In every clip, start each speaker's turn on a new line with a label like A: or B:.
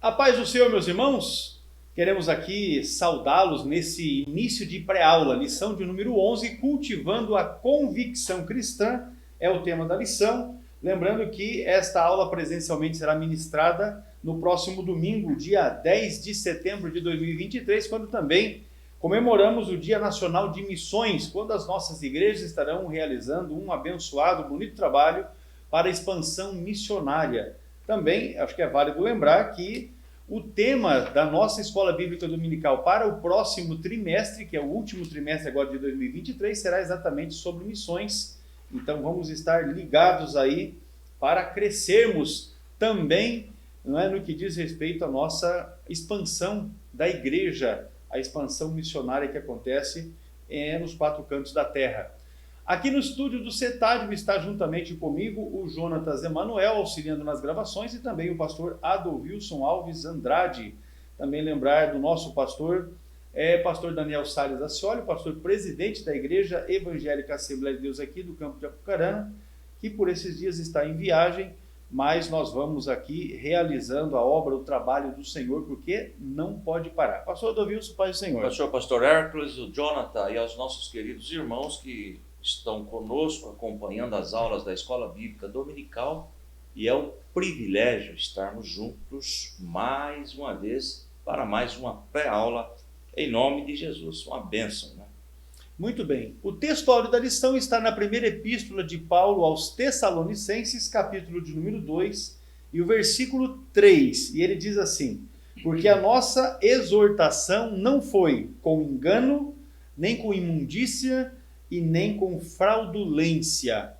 A: A paz do Senhor, meus irmãos, queremos aqui saudá-los nesse início de pré-aula, lição de número 11, cultivando a convicção cristã, é o tema da lição. Lembrando que esta aula presencialmente será ministrada no próximo domingo, dia 10 de setembro de 2023, quando também comemoramos o Dia Nacional de Missões, quando as nossas igrejas estarão realizando um abençoado, bonito trabalho para a expansão missionária. Também, acho que é válido lembrar que o tema da nossa Escola Bíblica Dominical para o próximo trimestre, que é o último trimestre agora de 2023, será exatamente sobre missões. Então vamos estar ligados aí para crescermos também, não é, no que diz respeito à nossa expansão da igreja, a expansão missionária que acontece nos quatro cantos da terra. Aqui no estúdio do CETAD está juntamente comigo o Jonatas Emanuel, auxiliando nas gravações, e também o pastor Adolvilson Alves Andrade. Também lembrar do nosso pastor Daniel Salles Ascioli, pastor presidente da Igreja Evangélica Assembleia de Deus aqui do campo de Apucarana, que por esses dias está em viagem, mas nós vamos aqui realizando a obra, o trabalho do Senhor, porque não pode parar. Pastor Adolvilson, paz do Senhor.
B: Pastor Hércules, o Jonathan e aos nossos queridos irmãos que estão conosco acompanhando as aulas da Escola Bíblica Dominical, e é um privilégio estarmos juntos mais uma vez para mais uma pré-aula em nome de Jesus. Uma bênção, né?
A: Muito bem. O texto áureo da lição está na primeira epístola de Paulo aos Tessalonicenses, capítulo de número 2, e o versículo 3. E ele diz assim: porque a nossa exortação não foi com engano, nem com imundícia, e nem com fraudulência.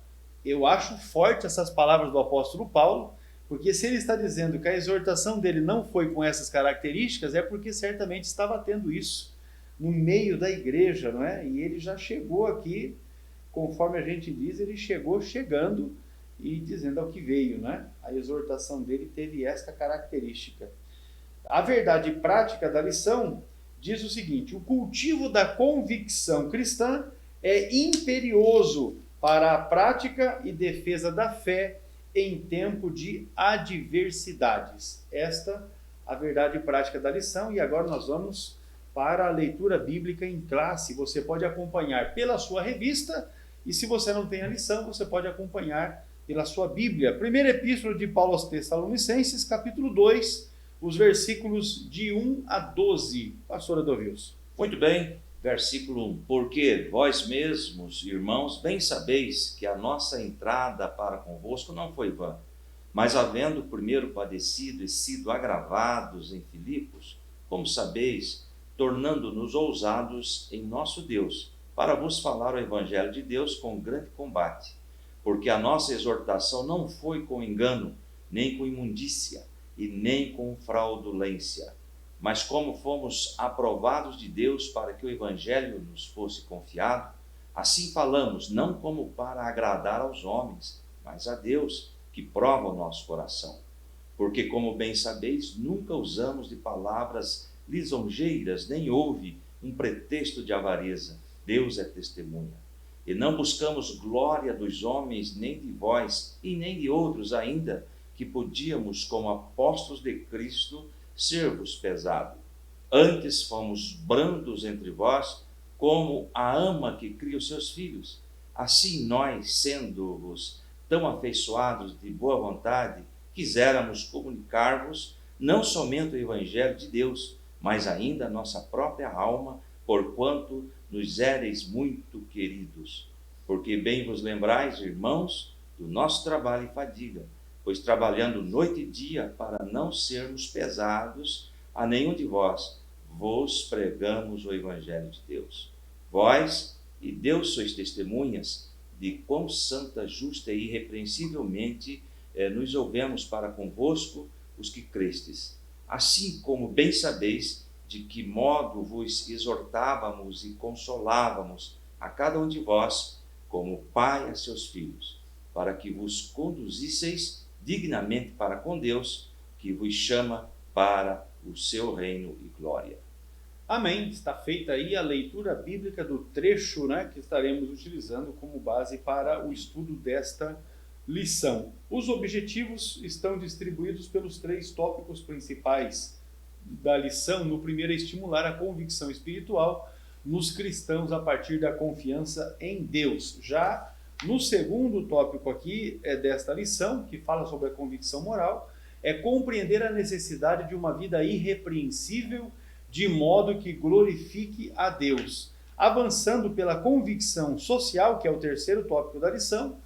A: Eu acho forte essas palavras do apóstolo Paulo, porque se ele está dizendo que a exortação dele não foi com essas características, é porque certamente estava tendo isso no meio da igreja, não é? E ele já chegou aqui, conforme a gente diz, ele chegou chegando e dizendo ao que veio, né? A exortação dele teve esta característica. A verdade prática da lição diz o seguinte: o cultivo da convicção cristã é imperioso para a prática e defesa da fé em tempo de adversidades. Esta a verdade prática da lição, e agora nós vamos para a leitura bíblica em classe. Você pode acompanhar pela sua revista, e se você não tem a lição, você pode acompanhar pela sua Bíblia. Primeira epístola de Paulo aos Tessalonicenses, capítulo 2, os versículos de 1 a 12. Pastor Adolvilson.
B: Muito bem. Versículo 1. Porque vós mesmos, irmãos, bem sabeis que a nossa entrada para convosco não foi vã, mas havendo primeiro padecido e sido agravados em Filipos, como sabeis, tornando-nos ousados em nosso Deus, para vos falar o Evangelho de Deus com grande combate. Porque a nossa exortação não foi com engano, nem com imundícia, e nem com fraudulência. Mas como fomos aprovados de Deus para que o Evangelho nos fosse confiado, assim falamos, não como para agradar aos homens, mas a Deus, que prova o nosso coração. Porque, como bem sabeis, nunca usamos de palavras lisonjeiras, nem houve um pretexto de avareza. Deus é testemunha. E não buscamos glória dos homens, nem de vós, e nem de outros ainda, que podíamos, como apóstolos de Cristo, ser-vos pesado. Antes fomos brandos entre vós, como a ama que cria os seus filhos. Assim nós, sendo-vos tão afeiçoados de boa vontade, quiséramos comunicar-vos não somente o Evangelho de Deus, mas ainda a nossa própria alma, porquanto nos éreis muito queridos. Porque bem vos lembrais, irmãos, do nosso trabalho e fadiga, pois trabalhando noite e dia para não sermos pesados a nenhum de vós, vos pregamos o Evangelho de Deus. Vós e Deus sois testemunhas de quão santa, justa e irrepreensivelmente nos ouvemos para convosco os que crestes. Assim como bem sabeis de que modo vos exortávamos e consolávamos a cada um de vós, como pai a seus filhos, para que vos conduzisseis dignamente para com Deus, que vos chama para o seu reino e glória.
A: Amém. Está feita aí a leitura bíblica do trecho, né, que estaremos utilizando como base para o estudo desta lição. Os objetivos estão distribuídos pelos 3 tópicos principais da lição. No primeiro é estimular a convicção espiritual nos cristãos a partir da confiança em Deus. Já no segundo tópico aqui desta lição, que fala sobre a convicção moral, é compreender a necessidade de uma vida irrepreensível, de modo que glorifique a Deus. Avançando pela convicção social, que é o terceiro tópico da lição,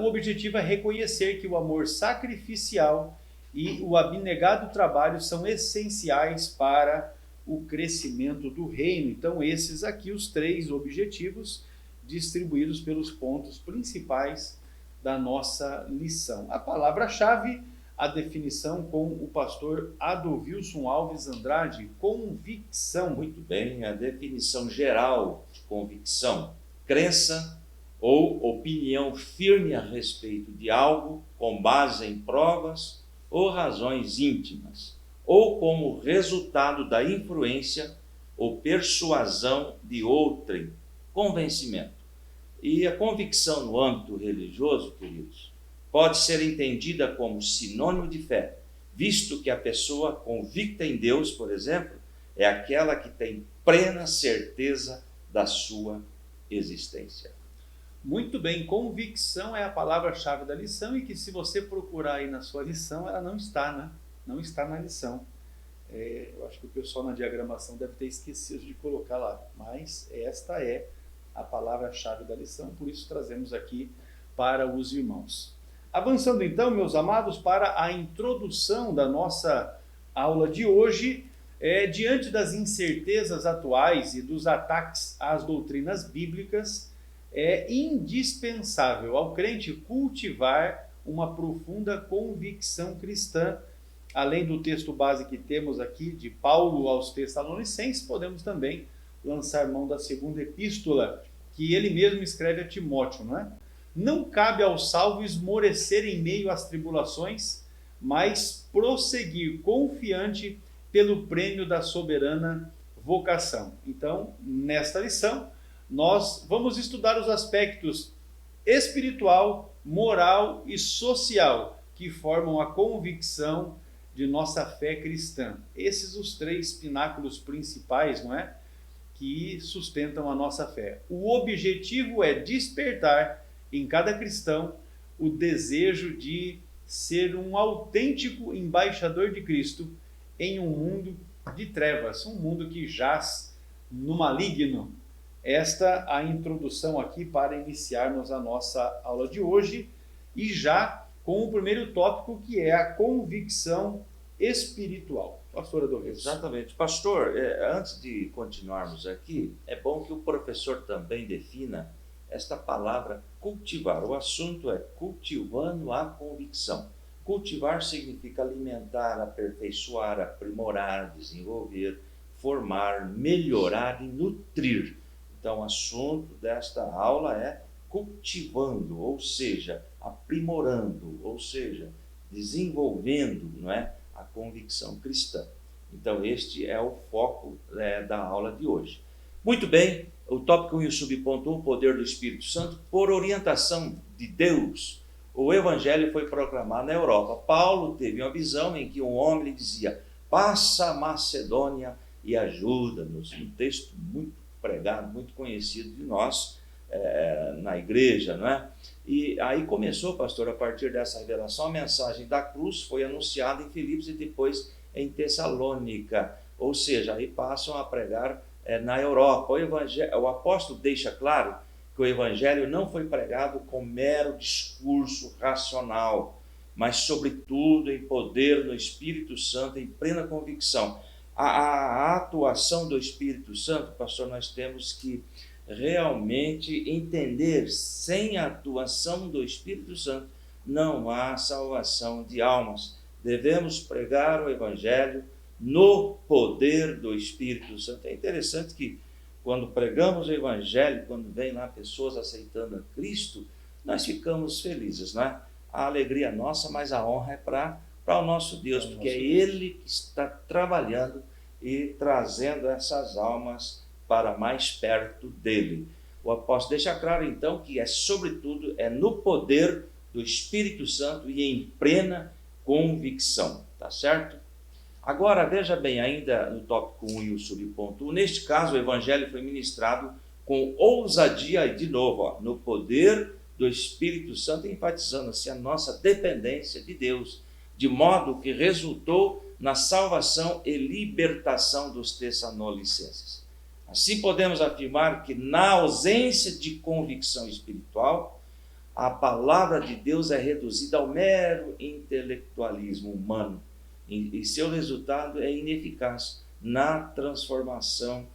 A: o objetivo é reconhecer que o amor sacrificial e o abnegado trabalho são essenciais para o crescimento do reino. Então, esses aqui, os 3 objetivos distribuídos pelos pontos principais da nossa lição. A palavra-chave, a definição com o pastor Adolvilson Alves Andrade, convicção.
B: Muito bem, a definição geral de convicção: crença ou opinião firme a respeito de algo com base em provas ou razões íntimas, ou como resultado da influência ou persuasão de outrem, convencimento. E a convicção no âmbito religioso, queridos, pode ser entendida como sinônimo de fé, visto que a pessoa convicta em Deus, por exemplo, é aquela que tem plena certeza da sua existência.
A: Muito bem, convicção é a palavra-chave da lição, e que se você procurar aí na sua lição, ela não está, né? Não está na lição. Eu acho que o pessoal na diagramação deve ter esquecido de colocar lá, mas esta é a palavra-chave da lição, por isso trazemos aqui para os irmãos. Avançando então, meus amados, para a introdução da nossa aula de hoje, diante das incertezas atuais e dos ataques às doutrinas bíblicas, é indispensável ao crente cultivar uma profunda convicção cristã. Além do texto base que temos aqui, de Paulo aos Tessalonicenses, podemos também lançar mão da segunda epístola, que ele mesmo escreve a Timóteo, não é? Não cabe ao salvo esmorecer em meio às tribulações, mas prosseguir confiante pelo prêmio da soberana vocação. Então, nesta lição, nós vamos estudar os aspectos espiritual, moral e social que formam a convicção de nossa fé cristã. Esses os 3 pináculos principais, não é? Que sustentam a nossa fé. O objetivo é despertar em cada cristão o desejo de ser um autêntico embaixador de Cristo em um mundo de trevas, um mundo que jaz no maligno. Esta a introdução aqui para iniciarmos a nossa aula de hoje, e já com o primeiro tópico, que é a convicção espiritual. Pastor Adolvilson.
B: Exatamente. Pastor, antes de continuarmos aqui, é bom que o professor também defina esta palavra cultivar. O assunto é cultivando a convicção. Cultivar significa alimentar, aperfeiçoar, aprimorar, desenvolver, formar, melhorar e nutrir. Então, o assunto desta aula é cultivando, ou seja, aprimorando, ou seja, desenvolvendo, não é, a convicção cristã. Então, este é o foco da aula de hoje. Muito bem, o tópico 1 e o subponto 1, o poder do Espírito Santo. Por orientação de Deus, o Evangelho foi proclamado na Europa. Paulo teve uma visão em que um homem lhe dizia: passa a Macedônia e ajuda-nos. Um texto muito pregado, muito conhecido de nós na igreja, não é? E aí começou, pastor, a partir dessa revelação, a mensagem da cruz foi anunciada em Filipos e depois em Tessalônica, ou seja, aí passam a pregar na Europa. O apóstolo deixa claro que o evangelho não foi pregado com mero discurso racional, mas sobretudo em poder no Espírito Santo, em plena convicção. A atuação do Espírito Santo, pastor, nós temos que realmente entender: sem a atuação do Espírito Santo não há salvação de almas. Devemos pregar o evangelho no poder do Espírito Santo. É interessante que quando pregamos o evangelho, quando vem lá pessoas aceitando a Cristo, nós ficamos felizes, não é? A alegria é nossa, mas a honra é para o nosso Deus, porque é Ele que está trabalhando e trazendo essas almas para mais perto dele. O apóstolo deixa claro então que sobretudo no poder do Espírito Santo e em plena convicção, tá certo? Agora, veja bem, ainda no tópico 1 e o subponto 1, neste caso o evangelho foi ministrado com ousadia, e de novo, no poder do Espírito Santo, enfatizando-se a nossa dependência de Deus, de modo que resultou na salvação e libertação dos Tessalonicenses. Assim podemos afirmar que na ausência de convicção espiritual, a palavra de Deus é reduzida ao mero intelectualismo humano, e seu resultado é ineficaz na transformação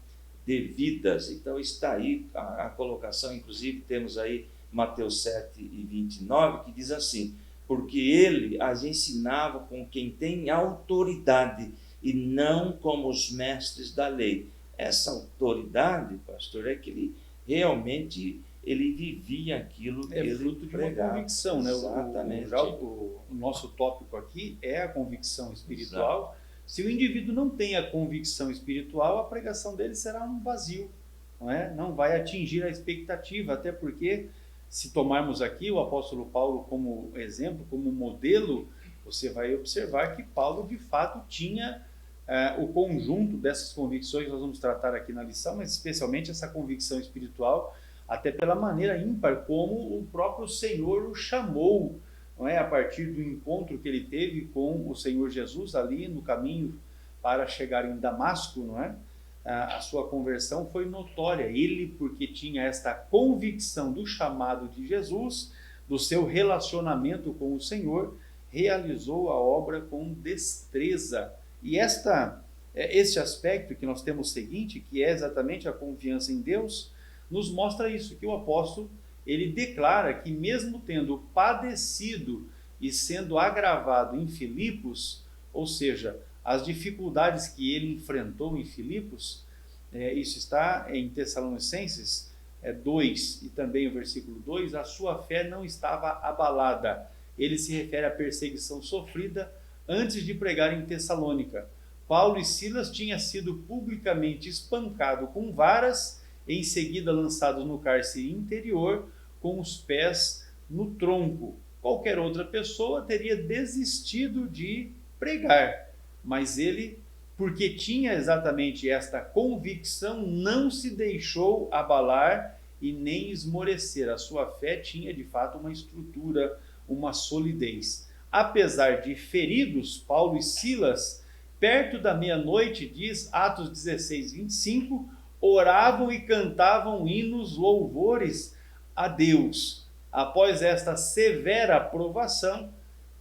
B: de vidas. Então está aí a colocação, inclusive temos aí Mateus 7 e 29, que diz assim: porque ele as ensinava com quem tem autoridade e não como os mestres da lei. Essa autoridade, pastor, é que ele realmente vivia aquilo que ele
A: fruto de
B: pregava.
A: uma convicção, né?
B: Exatamente.
A: O nosso tópico aqui é a convicção espiritual. Exato. Se o indivíduo não tem a convicção espiritual, a pregação dele será um vazio, não é? Não vai atingir a expectativa, até porque, se tomarmos aqui o apóstolo Paulo como exemplo, como modelo, você vai observar que Paulo de fato tinha o conjunto dessas convicções que nós vamos tratar aqui na lição, mas especialmente essa convicção espiritual, até pela maneira ímpar como o próprio Senhor o chamou, não é? A partir do encontro que ele teve com o Senhor Jesus ali no caminho para chegar em Damasco, não é? A sua conversão foi notória. Ele, porque tinha esta convicção do chamado de Jesus, do seu relacionamento com o Senhor, realizou a obra com destreza. E este aspecto que nós temos seguinte, que é exatamente a confiança em Deus, nos mostra isso, que o apóstolo, ele declara que mesmo tendo padecido e sendo agravado em Filipos, ou seja, as dificuldades que ele enfrentou em Filipos, isso está em Tessalonicenses 2 e também o versículo 2, a sua fé não estava abalada. Ele se refere à perseguição sofrida antes de pregar em Tessalônica. Paulo e Silas tinham sido publicamente espancados com varas, em seguida lançados no cárcere interior, com os pés no tronco. Qualquer outra pessoa teria desistido de pregar, mas ele, porque tinha exatamente esta convicção, não se deixou abalar e nem esmorecer. A sua fé tinha de fato uma estrutura, uma solidez. Apesar de feridos, Paulo e Silas, perto da meia-noite, diz Atos 16, 25, oravam e cantavam hinos, louvores a Deus. Após esta severa provação,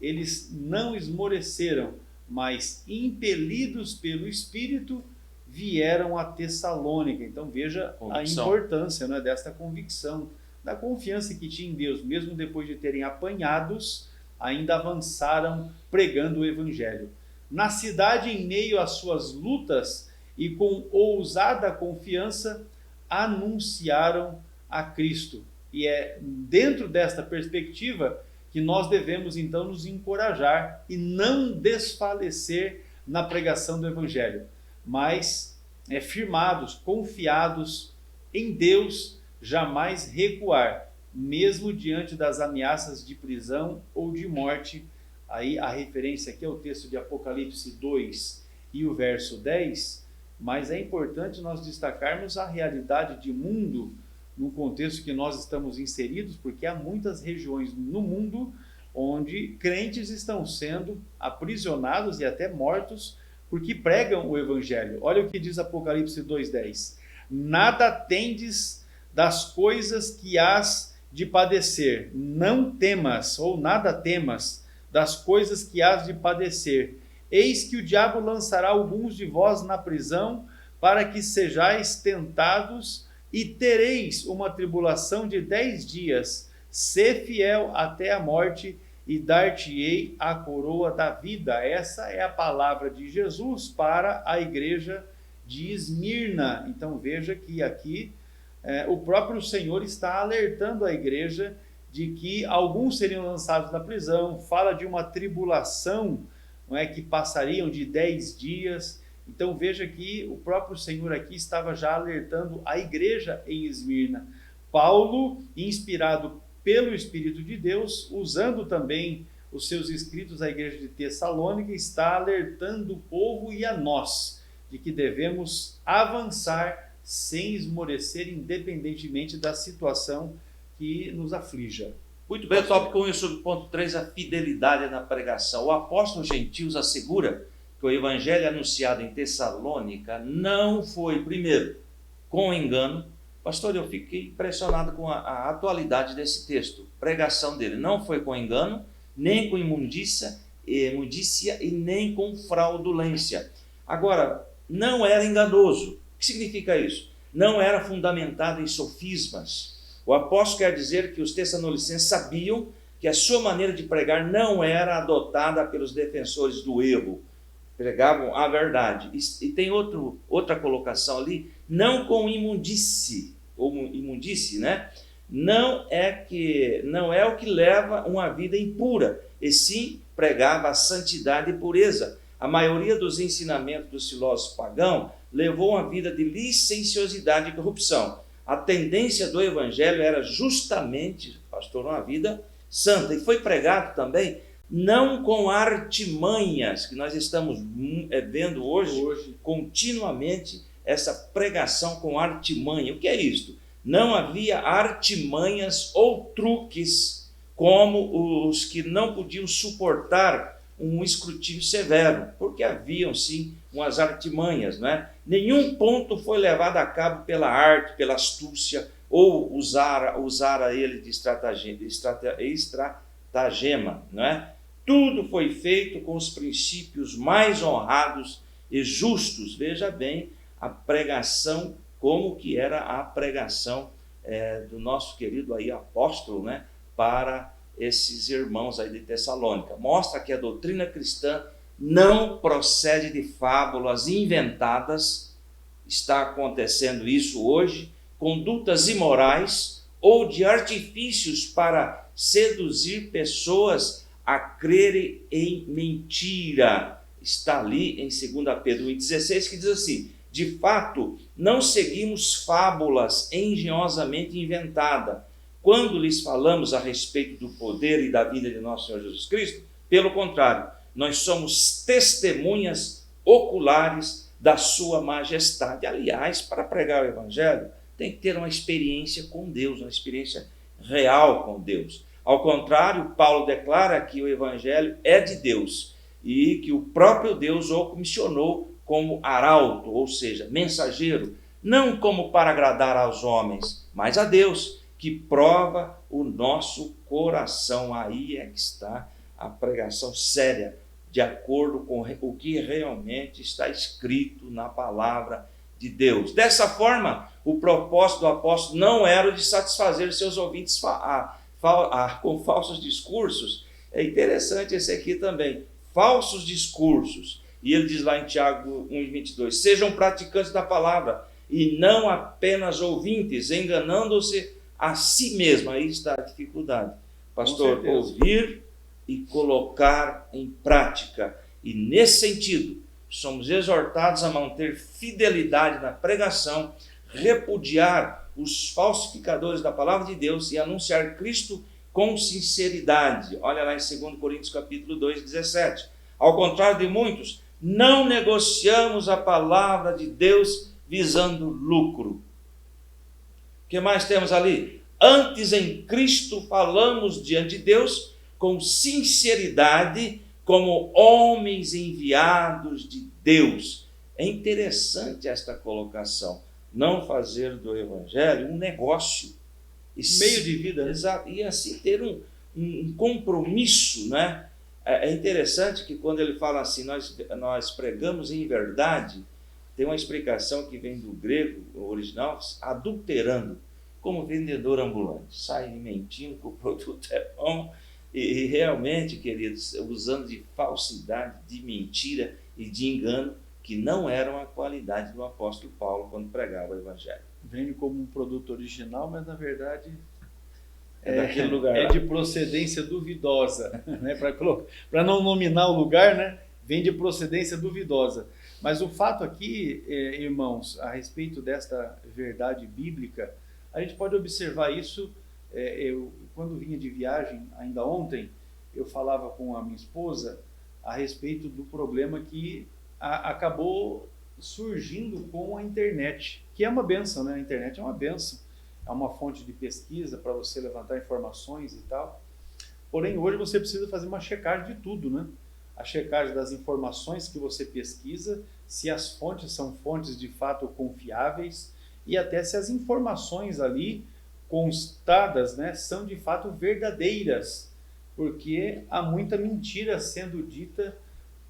A: eles não esmoreceram, mas impelidos pelo Espírito, vieram a Tessalônica. Então veja a importância, né, desta convicção, da confiança que tinha em Deus. Mesmo depois de terem apanhados, ainda avançaram pregando o Evangelho. Na cidade, em meio às suas lutas, e com ousada confiança anunciaram a Cristo. E é dentro desta perspectiva que nós devemos então nos encorajar e não desfalecer na pregação do Evangelho, mas firmados, confiados em Deus, jamais recuar, mesmo diante das ameaças de prisão ou de morte. Aí a referência aqui é o texto de Apocalipse 2 e o verso 10, mas é importante nós destacarmos a realidade de mundo no contexto que nós estamos inseridos, porque há muitas regiões no mundo onde crentes estão sendo aprisionados e até mortos porque pregam o Evangelho. Olha o que diz Apocalipse 2:10. Nada tendes das coisas que hás de padecer, não temas, ou nada temas das coisas que hás de padecer. Eis que o diabo lançará alguns de vós na prisão, para que sejais tentados, e tereis uma tribulação de 10 dias. Sê fiel até a morte, e dar-te-ei a coroa da vida. Essa é a palavra de Jesus para a igreja de Esmirna. Então veja que aqui o próprio Senhor está alertando a igreja de que alguns seriam lançados na prisão. Fala de uma tribulação, não é, que passariam de 10 dias. Então veja que o próprio Senhor aqui estava já alertando a igreja em Esmirna. Paulo, inspirado pelo Espírito de Deus, usando também os seus escritos à igreja de Tessalônica, está alertando o povo e a nós de que devemos avançar sem esmorecer, independentemente da situação que nos aflija.
B: Muito bem, tópico 1 sobre o ponto 3, a fidelidade na pregação. O apóstolo Gentios assegura que o evangelho anunciado em Tessalônica não foi, primeiro, com engano. Pastor, eu fiquei impressionado com a atualidade desse texto. Pregação dele não foi com engano, nem com imundícia e nem com fraudulência. Agora, não era enganoso. O que significa isso? Não era fundamentado em sofismas. O apóstolo quer dizer que os tessalonicenses sabiam que a sua maneira de pregar não era adotada pelos defensores do erro. Pregavam a verdade. E tem outra colocação ali, não com imundície, né? Não é o que leva uma vida impura, e sim pregava a santidade e pureza. A maioria dos ensinamentos dos filósofos pagãos levou uma vida de licenciosidade e corrupção. A tendência do evangelho era justamente, pastor, uma vida santa. E foi pregado também não com artimanhas, que nós estamos vendo hoje continuamente essa pregação com artimanha. O que é isto? Não havia artimanhas ou truques como os que não podiam suportar um escrutínio severo, porque haviam sim umas artimanhas, né? Nenhum ponto foi levado a cabo pela arte, pela astúcia, ou usar a ele de estratagema, não é? Tudo foi feito com os princípios mais honrados e justos. Veja bem a pregação, como que era a pregação do nosso querido aí apóstolo, né, para esses irmãos aí de Tessalônica. Mostra que a doutrina cristã não procede de fábulas inventadas. Está acontecendo isso hoje, condutas imorais ou de artifícios para seduzir pessoas a crerem em mentira. Está ali em 2 Pedro 1,16, que diz assim: de fato, não seguimos fábulas engenhosamente inventadas quando lhes falamos a respeito do poder e da vida de nosso Senhor Jesus Cristo. Pelo contrário, nós somos testemunhas oculares da sua majestade. Aliás, para pregar o evangelho, tem que ter uma experiência com Deus, uma experiência real com Deus. Ao contrário, Paulo declara que o evangelho é de Deus e que o próprio Deus o comissionou como arauto, ou seja, mensageiro, não como para agradar aos homens, mas a Deus, que prova o nosso coração. Aí é que está a pregação séria, de acordo com o que realmente está escrito na palavra de Deus. Dessa forma, o propósito do apóstolo não era o de satisfazer seus ouvintes com falsos discursos. É interessante esse aqui também, falsos discursos. E ele diz lá em Tiago 1,22, sejam praticantes da palavra e não apenas ouvintes, enganando-se a si mesmo. Aí está a dificuldade, pastor, ouvir e colocar em prática. E nesse sentido, somos exortados a manter fidelidade na pregação, repudiar os falsificadores da palavra de Deus e anunciar Cristo com sinceridade. Olha lá em 2 Coríntios capítulo 2, 17. Ao contrário de muitos, não negociamos a palavra de Deus visando lucro. O que mais temos ali? Antes em Cristo falamos diante de Deus com sinceridade, como homens enviados de Deus. É interessante esta colocação. Não fazer do evangelho um negócio.
A: Meio de vida, né?
B: Exato. E assim ter um compromisso, né? É interessante que quando ele fala assim, nós pregamos em verdade, tem uma explicação que vem do grego original, adulterando, como vendedor ambulante. Sai mentindo que o produto é bom e realmente, queridos, usando de falsidade, de mentira e de engano, que não eram a qualidade do apóstolo Paulo quando pregava o evangelho.
A: Vende como um produto original, mas na verdade
B: daquele lugar
A: é de procedência duvidosa, né? Para não nominar o lugar, né? Vem de procedência duvidosa. Mas o fato aqui, irmãos, a respeito desta verdade bíblica, a gente pode observar isso Quando vinha de viagem, ainda ontem, eu falava com a minha esposa a respeito do problema que acabou surgindo com a internet, que é uma bênção, né? A internet é uma bênção, é uma fonte de pesquisa para você levantar informações e tal. Porém, hoje você precisa fazer uma checagem de tudo, né? A checagem das informações que você pesquisa, se as fontes são fontes de fato confiáveis e até se as informações ali constadas, né, são de fato verdadeiras, porque há muita mentira sendo dita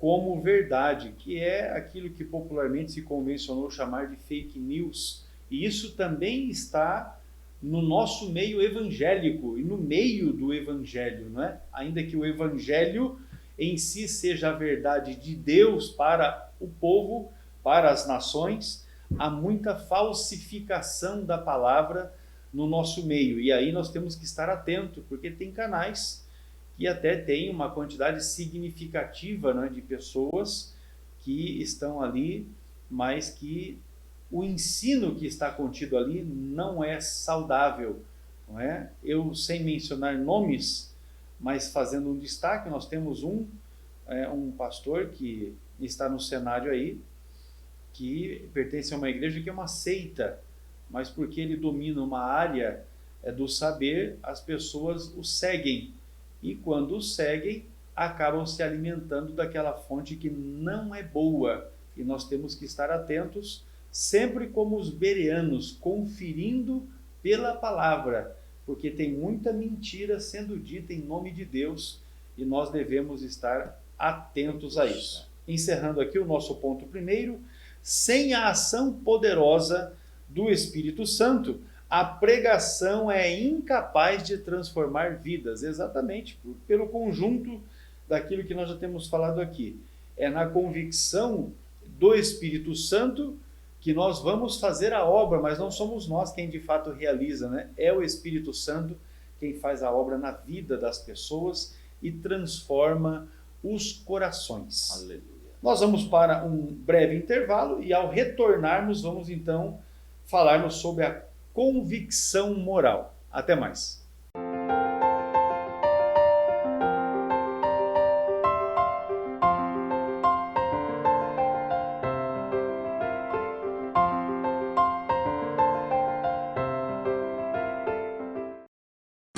A: como verdade, que é aquilo que popularmente se convencionou chamar de fake news. E isso também está no nosso meio evangélico e no meio do evangelho, não é? Ainda que o evangelho em si seja a verdade de Deus para o povo, para as nações, há muita falsificação da palavra no nosso meio. E aí nós temos que estar atentos, porque tem canais que até tem uma quantidade significativa, né, de pessoas que estão ali, mas que o ensino que está contido ali não é saudável, não é? Eu, sem mencionar nomes, mas fazendo um destaque, nós temos um pastor que está no cenário aí, que pertence a uma igreja que é uma seita, mas porque ele domina uma área do saber, as pessoas o seguem. E quando o seguem, acabam se alimentando daquela fonte que não é boa. E nós temos que estar atentos, sempre como os bereanos, conferindo pela palavra, porque tem muita mentira sendo dita em nome de Deus e nós devemos estar atentos a isso. Encerrando aqui o nosso ponto primeiro, sem a ação poderosa do Espírito Santo, a pregação é incapaz de transformar vidas, exatamente pelo conjunto daquilo que nós já temos falado aqui. É na convicção do Espírito Santo que nós vamos fazer a obra, mas não somos nós quem de fato realiza, né? É o Espírito Santo quem faz a obra na vida das pessoas e transforma os corações.
B: Aleluia.
A: Nós vamos para um breve intervalo e ao retornarmos vamos então falarmos sobre a convicção moral. Até mais.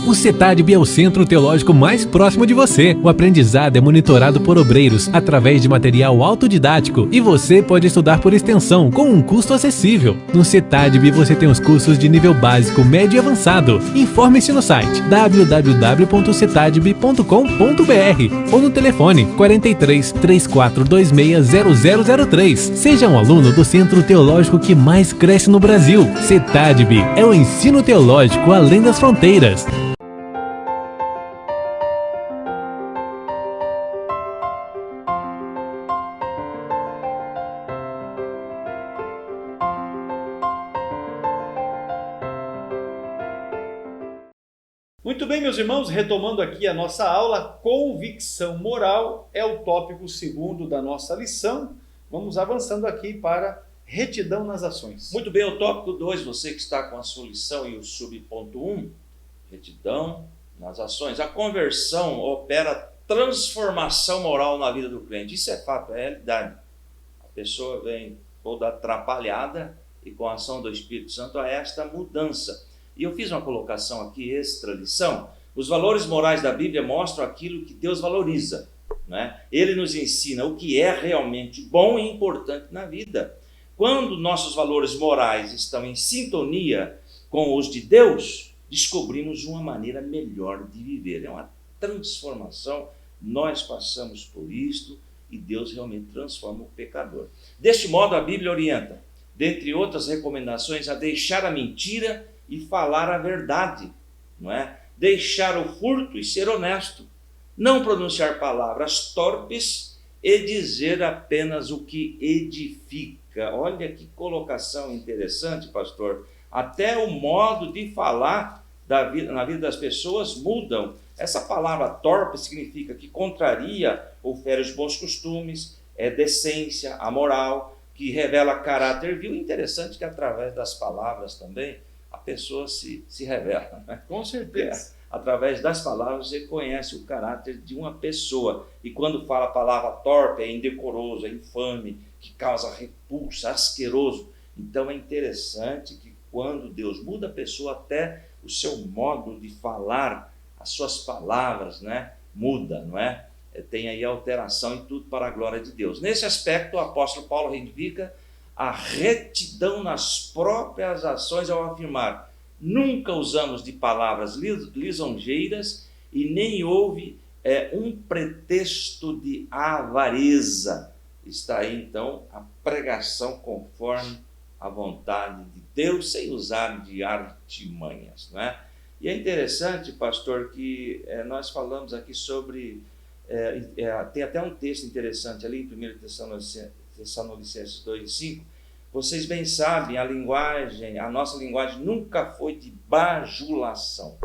C: O CETADB é o centro teológico mais próximo de você. O aprendizado é monitorado por obreiros através de material autodidático e você pode estudar por extensão com um custo acessível. No CETADB você tem os cursos de nível básico, médio e avançado. Informe-se no site www.cetadb.com.br ou no telefone 43 3426 0003. Seja um aluno do centro teológico que mais cresce no Brasil. CETADB é o ensino teológico além das fronteiras.
A: Muito bem, meus irmãos, retomando aqui a nossa aula, convicção moral é o tópico segundo da nossa lição. Vamos avançando aqui para retidão nas ações.
B: Muito bem, o tópico 2, você que está com a sua lição e o subponto 1, retidão nas ações. A conversão opera transformação moral na vida do crente. Isso é fato, é realidade. A pessoa vem toda atrapalhada e com a ação do Espírito Santo há esta mudança. E eu fiz uma colocação aqui, extra lição. Os valores morais da Bíblia mostram aquilo que Deus valoriza, né? Ele nos ensina o que é realmente bom e importante na vida. Quando nossos valores morais estão em sintonia com os de Deus, descobrimos uma maneira melhor de viver. É uma transformação. Nós passamos por isto e Deus realmente transforma o pecador. Deste modo, a Bíblia orienta, dentre outras recomendações, a deixar a mentira e falar a verdade, não é? Deixar o furto e ser honesto, não pronunciar palavras torpes e dizer apenas o que edifica. Olha que colocação interessante, pastor. Até o modo de falar na vida das pessoas mudam. Essa palavra torpe significa que contraria ou fere os bons costumes, é decência, a moral, que revela caráter vil. Interessante que através das palavras também a pessoa se revela, né?
A: Com certeza.
B: Através das palavras você conhece o caráter de uma pessoa. E quando fala a palavra torpe, é indecoroso, é infame, que causa repulsa, asqueroso. Então é interessante que quando Deus muda a pessoa, até o seu modo de falar, as suas palavras, né, muda, não é? Tem aí alteração e tudo para a glória de Deus. Nesse aspecto, o apóstolo Paulo reivindica a retidão nas próprias ações ao afirmar: nunca usamos de palavras lisonjeiras e nem houve um pretexto de avareza. Está aí então a pregação conforme a vontade de Deus, sem usar de artimanhas, não é? E é interessante, pastor, que nós falamos aqui sobre, tem até um texto interessante ali em 1 Tessalonicenses 2:5. Vocês bem sabem, a nossa linguagem nunca foi de bajulação.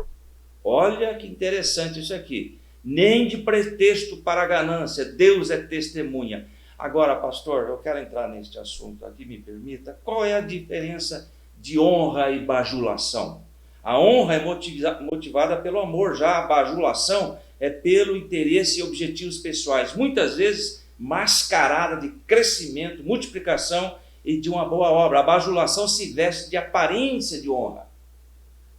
B: Olha que interessante isso aqui. Nem de pretexto para a ganância, Deus é testemunha. Agora, pastor, eu quero entrar neste assunto aqui, me permita. Qual é a diferença de honra e bajulação? A honra é motivada pelo amor, já a bajulação é pelo interesse e objetivos pessoais, muitas vezes mascarada de crescimento, multiplicação e de uma boa obra. A bajulação se veste de aparência de honra,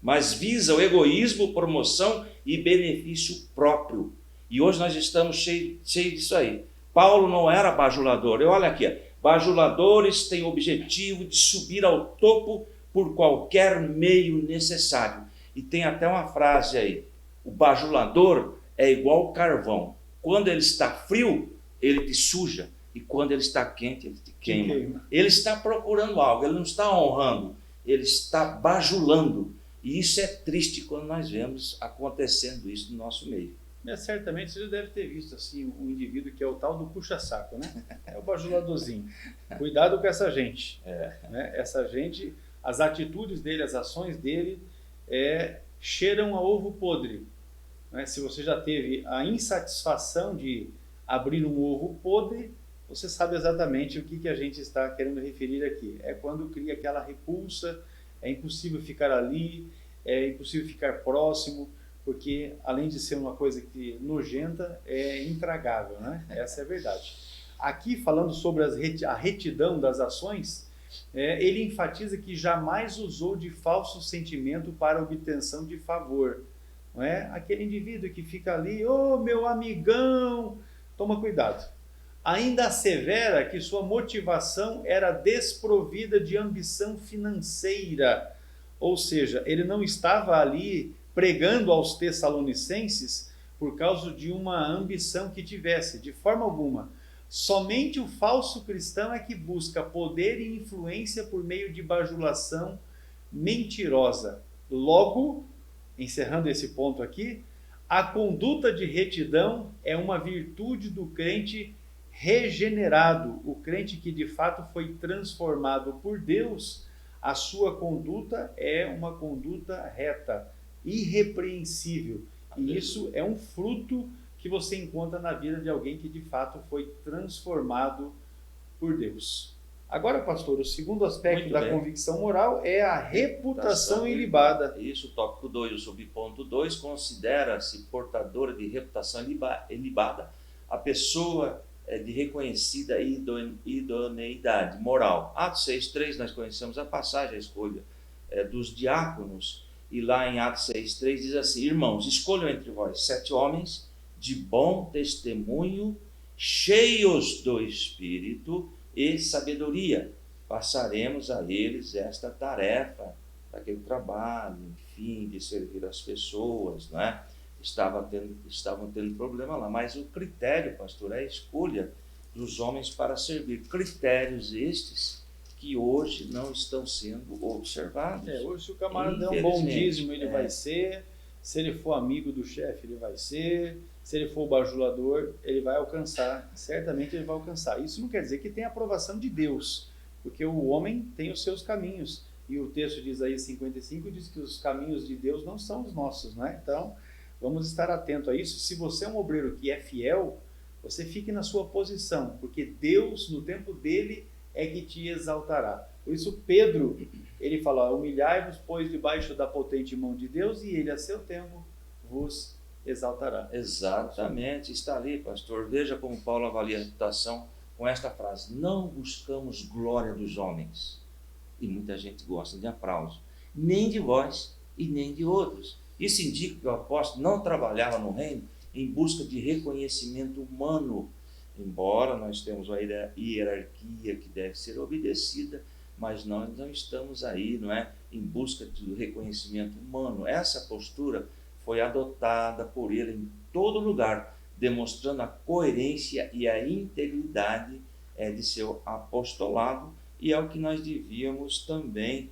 B: mas visa o egoísmo, promoção e benefício próprio. E hoje nós estamos cheios disso aí. Paulo não era bajulador. Olha aqui, bajuladores têm o objetivo de subir ao topo por qualquer meio necessário. E tem até uma frase aí: o bajulador é igual carvão. Quando ele está frio, ele te suja. E quando ele está quente, ele te queima. Ele está procurando algo, ele não está honrando, ele está bajulando. E isso é triste quando nós vemos acontecendo isso no nosso meio.
A: Certamente você já deve ter visto assim, um indivíduo que é o tal do puxa-saco, né? É o bajuladorzinho. Cuidado com essa gente. Né? Essa gente, as atitudes dele, as ações dele cheiram a ovo podre. Né? Se você já teve a insatisfação de abrir um ovo podre, você sabe exatamente o que a gente está querendo referir aqui. É quando cria aquela repulsa, é impossível ficar ali, é impossível ficar próximo, porque além de ser uma coisa que nojenta, é intragável, né? Essa é a verdade. Aqui, falando sobre a retidão das ações, ele enfatiza que jamais usou de falso sentimento para obtenção de favor. Não é? Aquele indivíduo que fica ali, ô meu amigão, toma cuidado. Ainda assevera que sua motivação era desprovida de ambição financeira, ou seja, ele não estava ali pregando aos Tessalonicenses por causa de uma ambição que tivesse, de forma alguma. Somente o falso cristão é que busca poder e influência por meio de bajulação mentirosa. Logo, encerrando esse ponto aqui, a conduta de retidão é uma virtude do crente regenerado, o crente que de fato foi transformado por Deus. A sua conduta é uma conduta reta, irrepreensível. E isso é um fruto que você encontra na vida de alguém que de fato foi transformado por Deus. Agora, pastor, o segundo aspecto da convicção moral é a reputação ilibada.
B: Isso, tópico 2, o subponto 2, considera-se portadora de reputação ilibada a pessoa de reconhecida idoneidade moral. Atos 6:3, nós conhecemos a passagem, a escolha dos diáconos, e lá em Atos 6:3 diz assim: irmãos, escolham entre vós 7 homens de bom testemunho, cheios do Espírito e sabedoria. Passaremos a eles esta tarefa, daquele trabalho, enfim, de servir as pessoas, não é? Estavam tendo problema lá, mas o critério, pastor, é a escolha dos homens para servir. Critérios estes que hoje não estão sendo observados.
A: Hoje, se o camarada der um bom dízimo, ele vai ser. Se ele for amigo do chefe, ele vai ser. Se ele for o bajulador, ele vai alcançar. Certamente ele vai alcançar. Isso não quer dizer que tem a aprovação de Deus, porque o homem tem os seus caminhos. E o texto de Isaías 55 diz que os caminhos de Deus não são os nossos, né? Então, vamos estar atento a isso. Se você é um obreiro que é fiel, você fique na sua posição, porque Deus, no tempo dele, é que te exaltará. Por isso, Pedro, ele fala: humilhai-vos, pois, debaixo da potente mão de Deus, e ele a seu tempo vos exaltará.
B: Exatamente, está ali, pastor. Veja como Paulo avalia a reputação com esta frase: não buscamos glória dos homens. E muita gente gosta de aplauso, nem de vós e nem de outros. Isso indica que o apóstolo não trabalhava no reino em busca de reconhecimento humano, embora nós temos uma hierarquia que deve ser obedecida, mas nós não estamos aí, não é, em busca do reconhecimento humano. Essa postura foi adotada por ele em todo lugar, demonstrando a coerência e a integridade de seu apostolado, e é o que nós devíamos também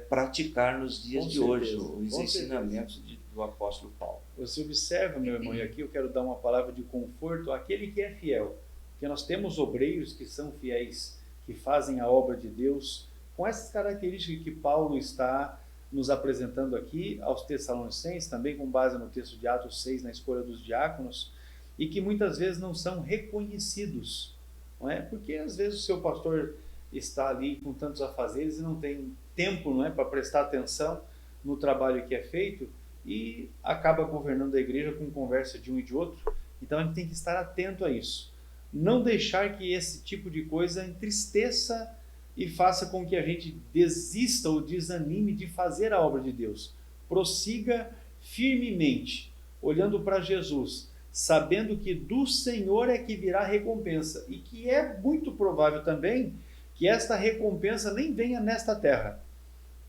B: praticar nos dias de hoje, os ensinamentos do apóstolo Paulo.
A: Você observa, meu irmão, e aqui eu quero dar uma palavra de conforto àquele que é fiel, porque nós temos obreiros que são fiéis, que fazem a obra de Deus com essas características que Paulo está nos apresentando aqui aos Tessalonicenses, também com base no texto de Atos 6, na escolha dos diáconos, e que muitas vezes não são reconhecidos, não é? Porque às vezes o seu pastor está ali com tantos afazeres e não tem tempo, não é, para prestar atenção no trabalho que é feito, e acaba governando a igreja com conversa de um e de outro. Então a gente tem que estar atento a isso, não deixar que esse tipo de coisa entristeça e faça com que a gente desista ou desanime de fazer a obra de Deus. Prossiga firmemente, olhando para Jesus, sabendo que do Senhor é que virá a recompensa, e que é muito provável também que esta recompensa nem venha nesta terra,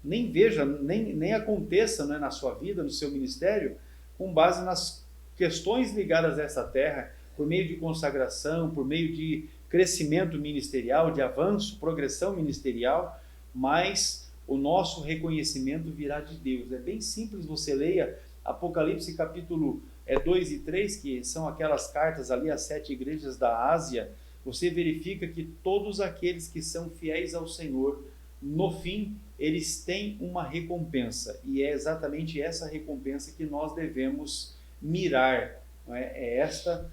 A: nem aconteça, né, na sua vida, no seu ministério, com base nas questões ligadas a essa terra, por meio de consagração, por meio de crescimento ministerial, de avanço, progressão ministerial, mas o nosso reconhecimento virá de Deus. É bem simples, você leia Apocalipse capítulo 2 e 3, que são aquelas cartas ali às 7 igrejas da Ásia. Você verifica que todos aqueles que são fiéis ao Senhor, no fim, eles têm uma recompensa, e é exatamente essa recompensa que nós devemos mirar. Não é? Essa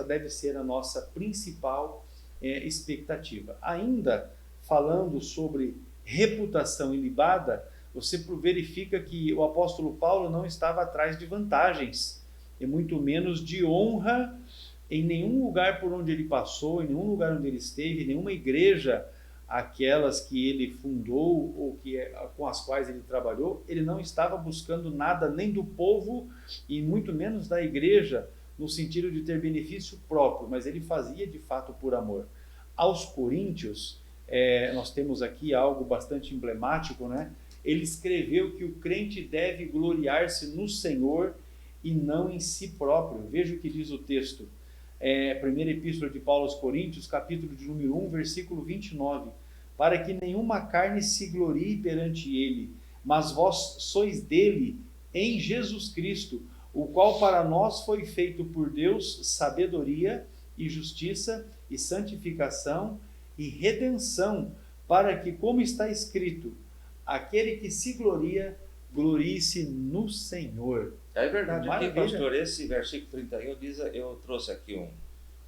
A: deve ser a nossa principal expectativa. Ainda falando sobre reputação ilibada, você verifica que o apóstolo Paulo não estava atrás de vantagens, e muito menos de honra, em nenhum lugar por onde ele passou, em nenhum lugar onde ele esteve, em nenhuma igreja, aquelas que ele fundou ou com as quais ele trabalhou, ele não estava buscando nada nem do povo e muito menos da igreja, no sentido de ter benefício próprio, mas ele fazia de fato por amor. Aos Coríntios, nós temos aqui algo bastante emblemático, né? Ele escreveu que o crente deve gloriar-se no Senhor e não em si próprio. Veja o que diz o texto. Primeira Epístola de Paulo aos Coríntios, capítulo de número 1, versículo 29. Para que nenhuma carne se glorie perante ele, mas vós sois dele em Jesus Cristo, o qual para nós foi feito por Deus sabedoria e justiça e santificação e redenção, para que, como está escrito, aquele que se gloria, glorie-se no Senhor.
B: É verdade, aqui, pastor, esse versículo 31 diz, eu trouxe aqui um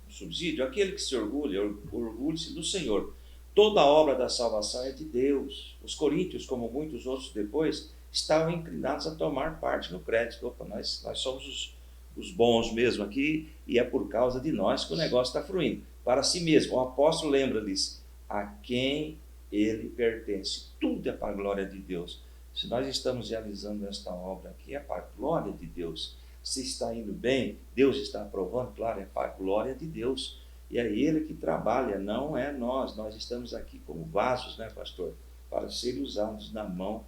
B: subsídio: aquele que se orgulha, orgulhe-se do Senhor. Toda a obra da salvação é de Deus. Os coríntios, como muitos outros depois, estavam inclinados a tomar parte no crédito. Opa, nós somos os bons mesmo aqui, e é por causa de nós que o negócio está fluindo. Para si mesmo, o apóstolo lembra-lhes a quem ele pertence. Tudo é para a glória de Deus. Se nós estamos realizando esta obra aqui, é para a glória de Deus. Se está indo bem, Deus está aprovando, claro, é para a glória de Deus. E é Ele que trabalha, não é nós. Nós estamos aqui como vasos, né, pastor? Para serem usados na mão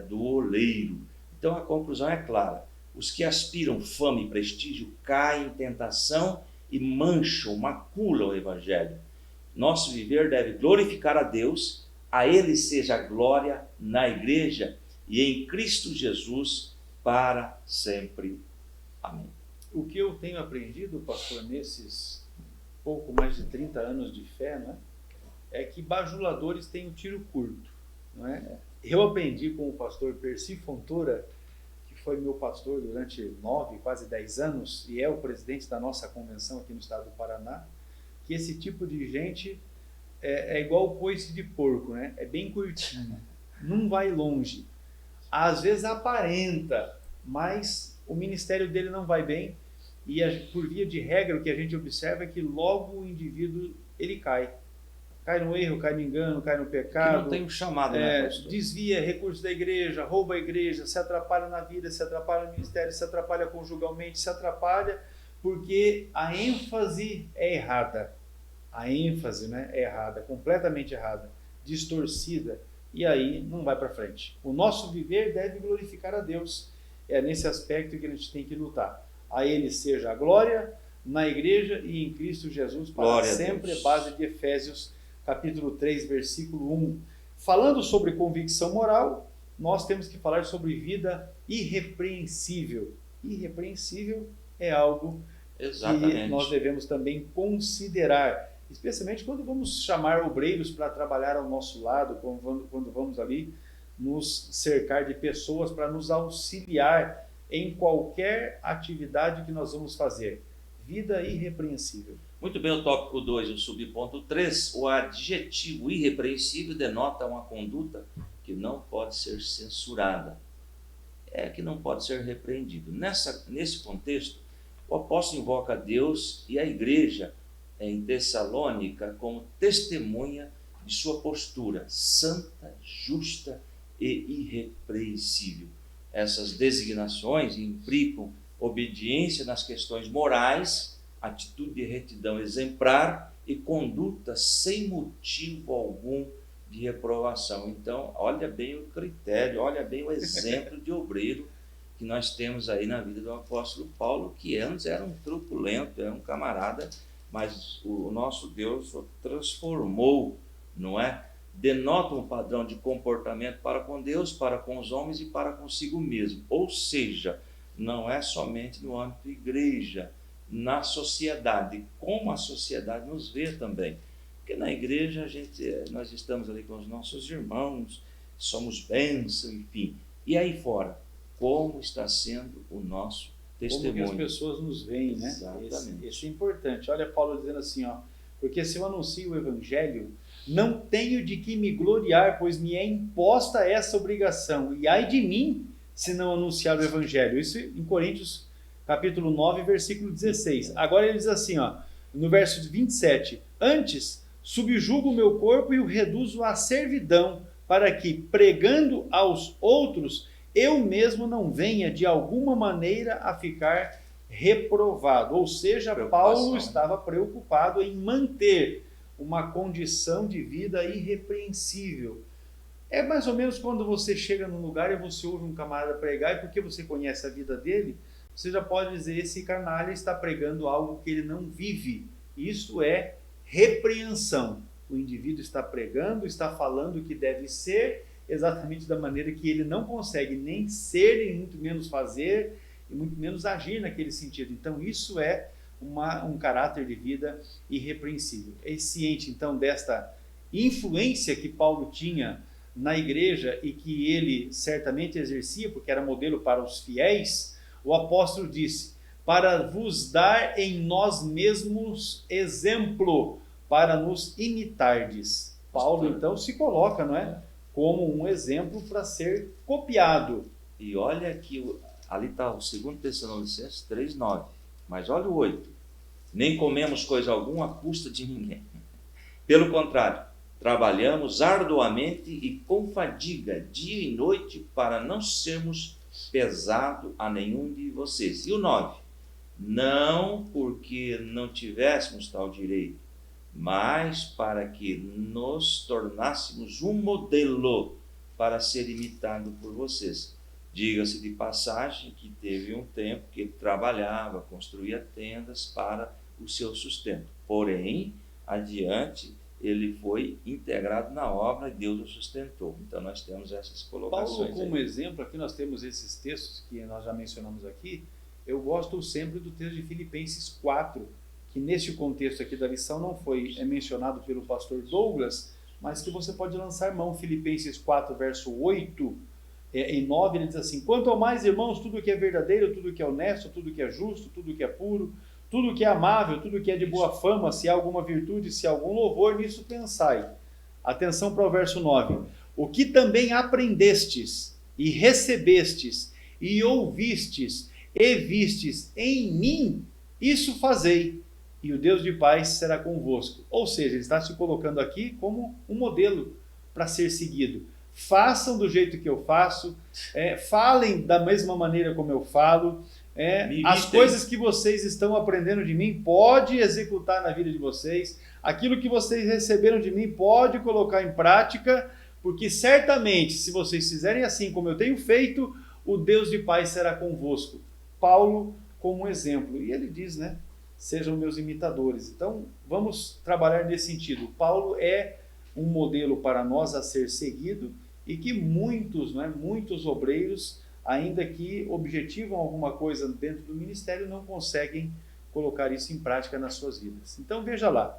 B: do oleiro. Então a conclusão é clara: os que aspiram fama e prestígio caem em tentação e mancham, maculam o Evangelho. Nosso viver deve glorificar a Deus, a Ele seja a glória na igreja e em Cristo Jesus para sempre. Amém.
A: O que eu tenho aprendido, pastor, nesses pouco mais de 30 anos de fé, né, é que bajuladores têm um tiro curto. Não é? Eu aprendi com o pastor Percy Fontoura, que foi meu pastor durante 9, quase 10 anos, e é o presidente da nossa convenção aqui no estado do Paraná, que esse tipo de gente é igual o coice de porco, né? É bem curtinho. não vai longe. Às vezes aparenta, mas o ministério dele não vai bem. E por via de regra, o que a gente observa é que logo o indivíduo ele cai. Cai no erro, cai no engano, cai no pecado.
B: Que não tem um chamado, né, pastor?
A: Desvia recursos da igreja, rouba a igreja, se atrapalha na vida, se atrapalha no ministério, se atrapalha conjugalmente, se atrapalha porque a ênfase é errada. A ênfase, né, é errada, completamente errada, distorcida, e aí não vai para frente. O nosso viver deve glorificar a Deus. É nesse aspecto que a gente tem que lutar. A Ele seja a glória na igreja e em Cristo Jesus para
B: Glória
A: sempre, base de Efésios capítulo 3, versículo 1. Falando sobre convicção moral, nós temos que falar sobre vida irrepreensível. Irrepreensível é algo que nós devemos também considerar, especialmente quando vamos chamar obreiros para trabalhar ao nosso lado, quando vamos ali nos cercar de pessoas para nos auxiliar em qualquer atividade que nós vamos fazer. Vida irrepreensível.
B: Muito bem, o tópico 2, o subponto 3, o adjetivo irrepreensível denota uma conduta que não pode ser censurada, que não pode ser repreendido. Nesse contexto, o apóstolo invoca a Deus e a igreja em Tessalônica como testemunha de sua postura santa, justa e irrepreensível. Essas designações implicam obediência nas questões morais, atitude de retidão exemplar e conduta sem motivo algum de reprovação. Então, olha bem o critério, olha bem o exemplo de obreiro que nós temos aí na vida do apóstolo Paulo, que antes era um truculento, era um camarada, mas o nosso Deus o transformou, não é? Denota um padrão de comportamento para com Deus, para com os homens e para consigo mesmo. Ou seja, não é somente no âmbito da igreja, na sociedade, como a sociedade nos vê também. Porque na igreja nós estamos ali com os nossos irmãos, somos bênção, enfim. E aí fora, como está sendo o nosso testemunho?
A: Como que as pessoas nos veem, né?
B: Exatamente.
A: Esse é importante. Olha Paulo dizendo assim, porque se eu anuncio o evangelho, não tenho de que me gloriar, pois me é imposta essa obrigação. E ai de mim, se não anunciar o evangelho. Isso em Coríntios capítulo 9, versículo 16. Agora ele diz assim, no verso 27, antes subjugo o meu corpo e o reduzo à servidão, para que, pregando aos outros, eu mesmo não venha de alguma maneira a ficar reprovado. Ou seja, Paulo estava preocupado em manter uma condição de vida irrepreensível. É mais ou menos quando você chega num lugar e você ouve um camarada pregar, e porque você conhece a vida dele, você já pode dizer, esse canalha está pregando algo que ele não vive. Isso é repreensão. O indivíduo está pregando, está falando o que deve ser, exatamente da maneira que ele não consegue nem ser, e muito menos fazer, e muito menos agir naquele sentido. Então isso é um caráter de vida irrepreensível. É ciente então desta influência que Paulo tinha na igreja e que ele certamente exercia, porque era modelo para os fiéis. O apóstolo disse, para vos dar em nós mesmos exemplo, para nos imitardes. Paulo então se coloca, não é, como um exemplo para ser copiado.
B: E olha que ali está o 2 Tessalonicenses 3:9, mas olha o 8. Nem comemos coisa alguma à custa de ninguém. Pelo contrário, trabalhamos arduamente e com fadiga, dia e noite, para não sermos pesado a nenhum de vocês. E o 9, não porque não tivéssemos tal direito, mas para que nos tornássemos um modelo para ser imitado por vocês. Diga-se de passagem que teve um tempo que ele trabalhava, construía tendas para o seu sustento. Porém, adiante, ele foi integrado na obra e Deus o sustentou. Então nós temos essas colocações.
A: Paulo, como exemplo, aqui nós temos esses textos que nós já mencionamos aqui. Eu gosto sempre do texto de Filipenses 4, que neste contexto aqui da lição não foi mencionado pelo pastor Douglas, mas que você pode lançar mão. Filipenses 4, verso 8 e 9, ele diz assim, quanto ao mais, irmãos, tudo que é verdadeiro, tudo que é honesto, tudo que é justo, tudo que é puro, tudo que é amável, tudo que é de boa fama, se há alguma virtude, se há algum louvor, nisso pensai. Atenção para o verso 9. o que também aprendestes e recebestes e ouvistes e vistes em mim, isso fazei, e o Deus de paz será convosco. Ou seja, ele está se colocando aqui como um modelo para ser seguido. Façam do jeito que eu faço, falem da mesma maneira como eu falo, as coisas que vocês estão aprendendo de mim, pode executar na vida de vocês, aquilo que vocês receberam de mim, pode colocar em prática, porque certamente, se vocês fizerem assim como eu tenho feito, o Deus de paz será convosco. Paulo como um exemplo, e ele diz, sejam meus imitadores. Então, vamos trabalhar nesse sentido. Paulo é um modelo para nós a ser seguido, e que muitos obreiros, ainda que objetivam alguma coisa dentro do ministério, não conseguem colocar isso em prática nas suas vidas. Então veja lá,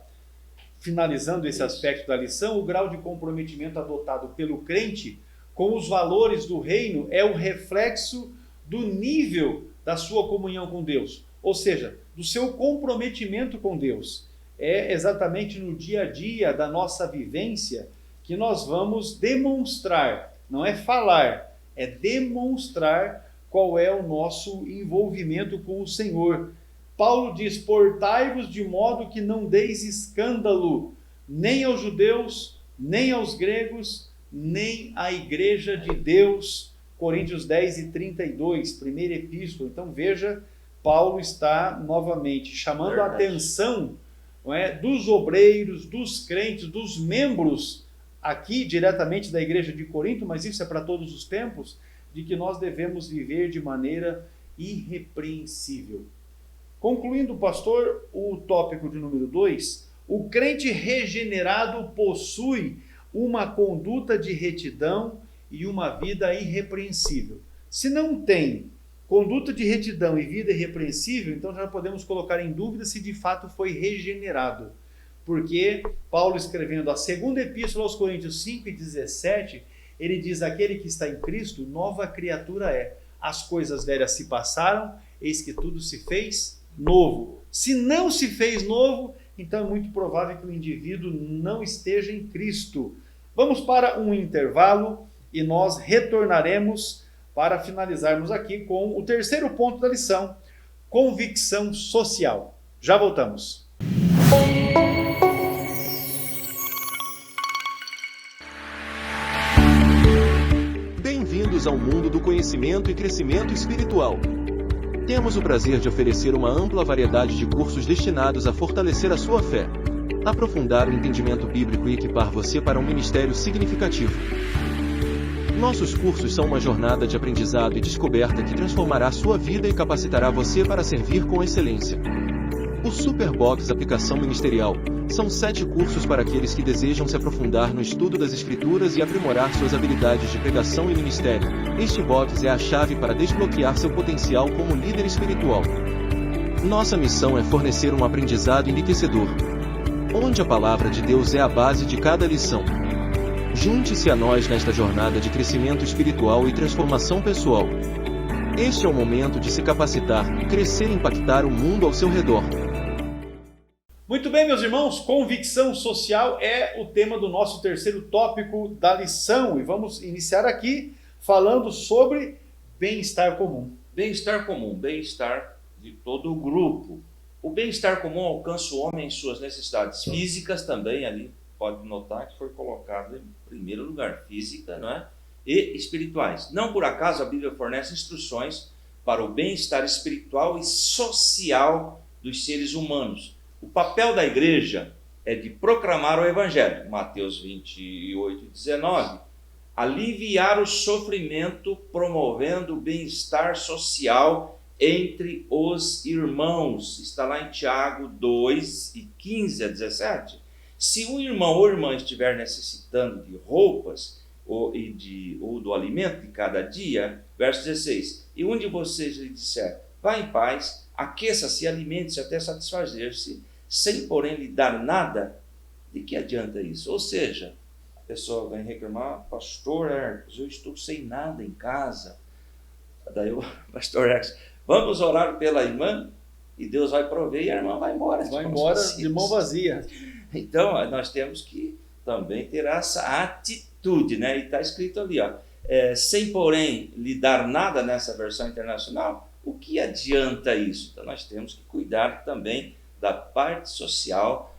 A: finalizando esse aspecto da lição, o grau de comprometimento adotado pelo crente com os valores do reino é o reflexo do nível da sua comunhão com Deus, ou seja, do seu comprometimento com Deus. É exatamente no dia a dia da nossa vivência que nós vamos demonstrar, não é falar, é demonstrar qual é o nosso envolvimento com o Senhor. Paulo diz, portai-vos de modo que não deis escândalo, nem aos judeus, nem aos gregos, nem à igreja de Deus. Coríntios 10 e 32, primeira epístola. Então veja, Paulo está novamente chamando a atenção dos obreiros, dos crentes, dos membros, aqui diretamente da igreja de Corinto, mas isso é para todos os tempos, de que nós devemos viver de maneira irrepreensível. Concluindo, pastor, o tópico de número 2, o crente regenerado possui uma conduta de retidão e uma vida irrepreensível. Se não tem conduta de retidão e vida irrepreensível, então já podemos colocar em dúvida se de fato foi regenerado. Porque Paulo, escrevendo a segunda epístola aos Coríntios 5 e 17, ele diz, aquele que está em Cristo, nova criatura é. As coisas velhas se passaram, eis que tudo se fez novo. Se não se fez novo, então é muito provável que o indivíduo não esteja em Cristo. Vamos para um intervalo e nós retornaremos para finalizarmos aqui com o terceiro ponto da lição, convicção social. Já voltamos.
D: Bem-vindos ao mundo do conhecimento e crescimento espiritual. Temos o prazer de oferecer uma ampla variedade de cursos destinados a fortalecer a sua fé, aprofundar o entendimento bíblico e equipar você para um ministério significativo. Nossos cursos são uma jornada de aprendizado e descoberta que transformará sua vida e capacitará você para servir com excelência. O Superbox Aplicação Ministerial são 7 cursos para aqueles que desejam se aprofundar no estudo das Escrituras e aprimorar suas habilidades de pregação e ministério. Este box é a chave para desbloquear seu potencial como líder espiritual. Nossa missão é fornecer um aprendizado enriquecedor, onde a palavra de Deus é a base de cada lição. Junte-se a nós nesta jornada de crescimento espiritual e transformação pessoal. Este é o momento de se capacitar, crescer e impactar o mundo ao seu redor.
A: Muito bem, meus irmãos, convicção social é o tema do nosso terceiro tópico da lição. E vamos iniciar aqui falando sobre bem-estar comum.
B: Bem-estar comum, bem-estar de todo o grupo. O bem-estar comum alcança o homem em suas necessidades físicas também, ali pode notar que foi colocado em primeiro lugar, física, não é? E espirituais. Não por acaso a Bíblia fornece instruções para o bem-estar espiritual e social dos seres humanos. O papel da igreja é de proclamar o Evangelho, Mateus 28, 19, aliviar o sofrimento, promovendo o bem-estar social entre os irmãos. Está lá em Tiago 2, e 15 a 17. Se um irmão ou irmã estiver necessitando de roupas ou do alimento de cada dia, verso 16, e um de vocês lhe disser, vá em paz, aqueça-se e alimente-se até satisfazer-se, sem porém lhe dar nada, de que adianta isso? Ou seja, a pessoa vem reclamar, pastor Hercos, eu estou sem nada em casa. Daí o pastor Hercos, vamos orar pela irmã e Deus vai prover e a irmã vai embora.
A: Vai embora de mão vazia.
B: Então, nós temos que também ter essa atitude atitude, né? E está escrito ali, ó, sem porém lhe dar nada nessa versão internacional, o que adianta isso? Então nós temos que cuidar também da parte social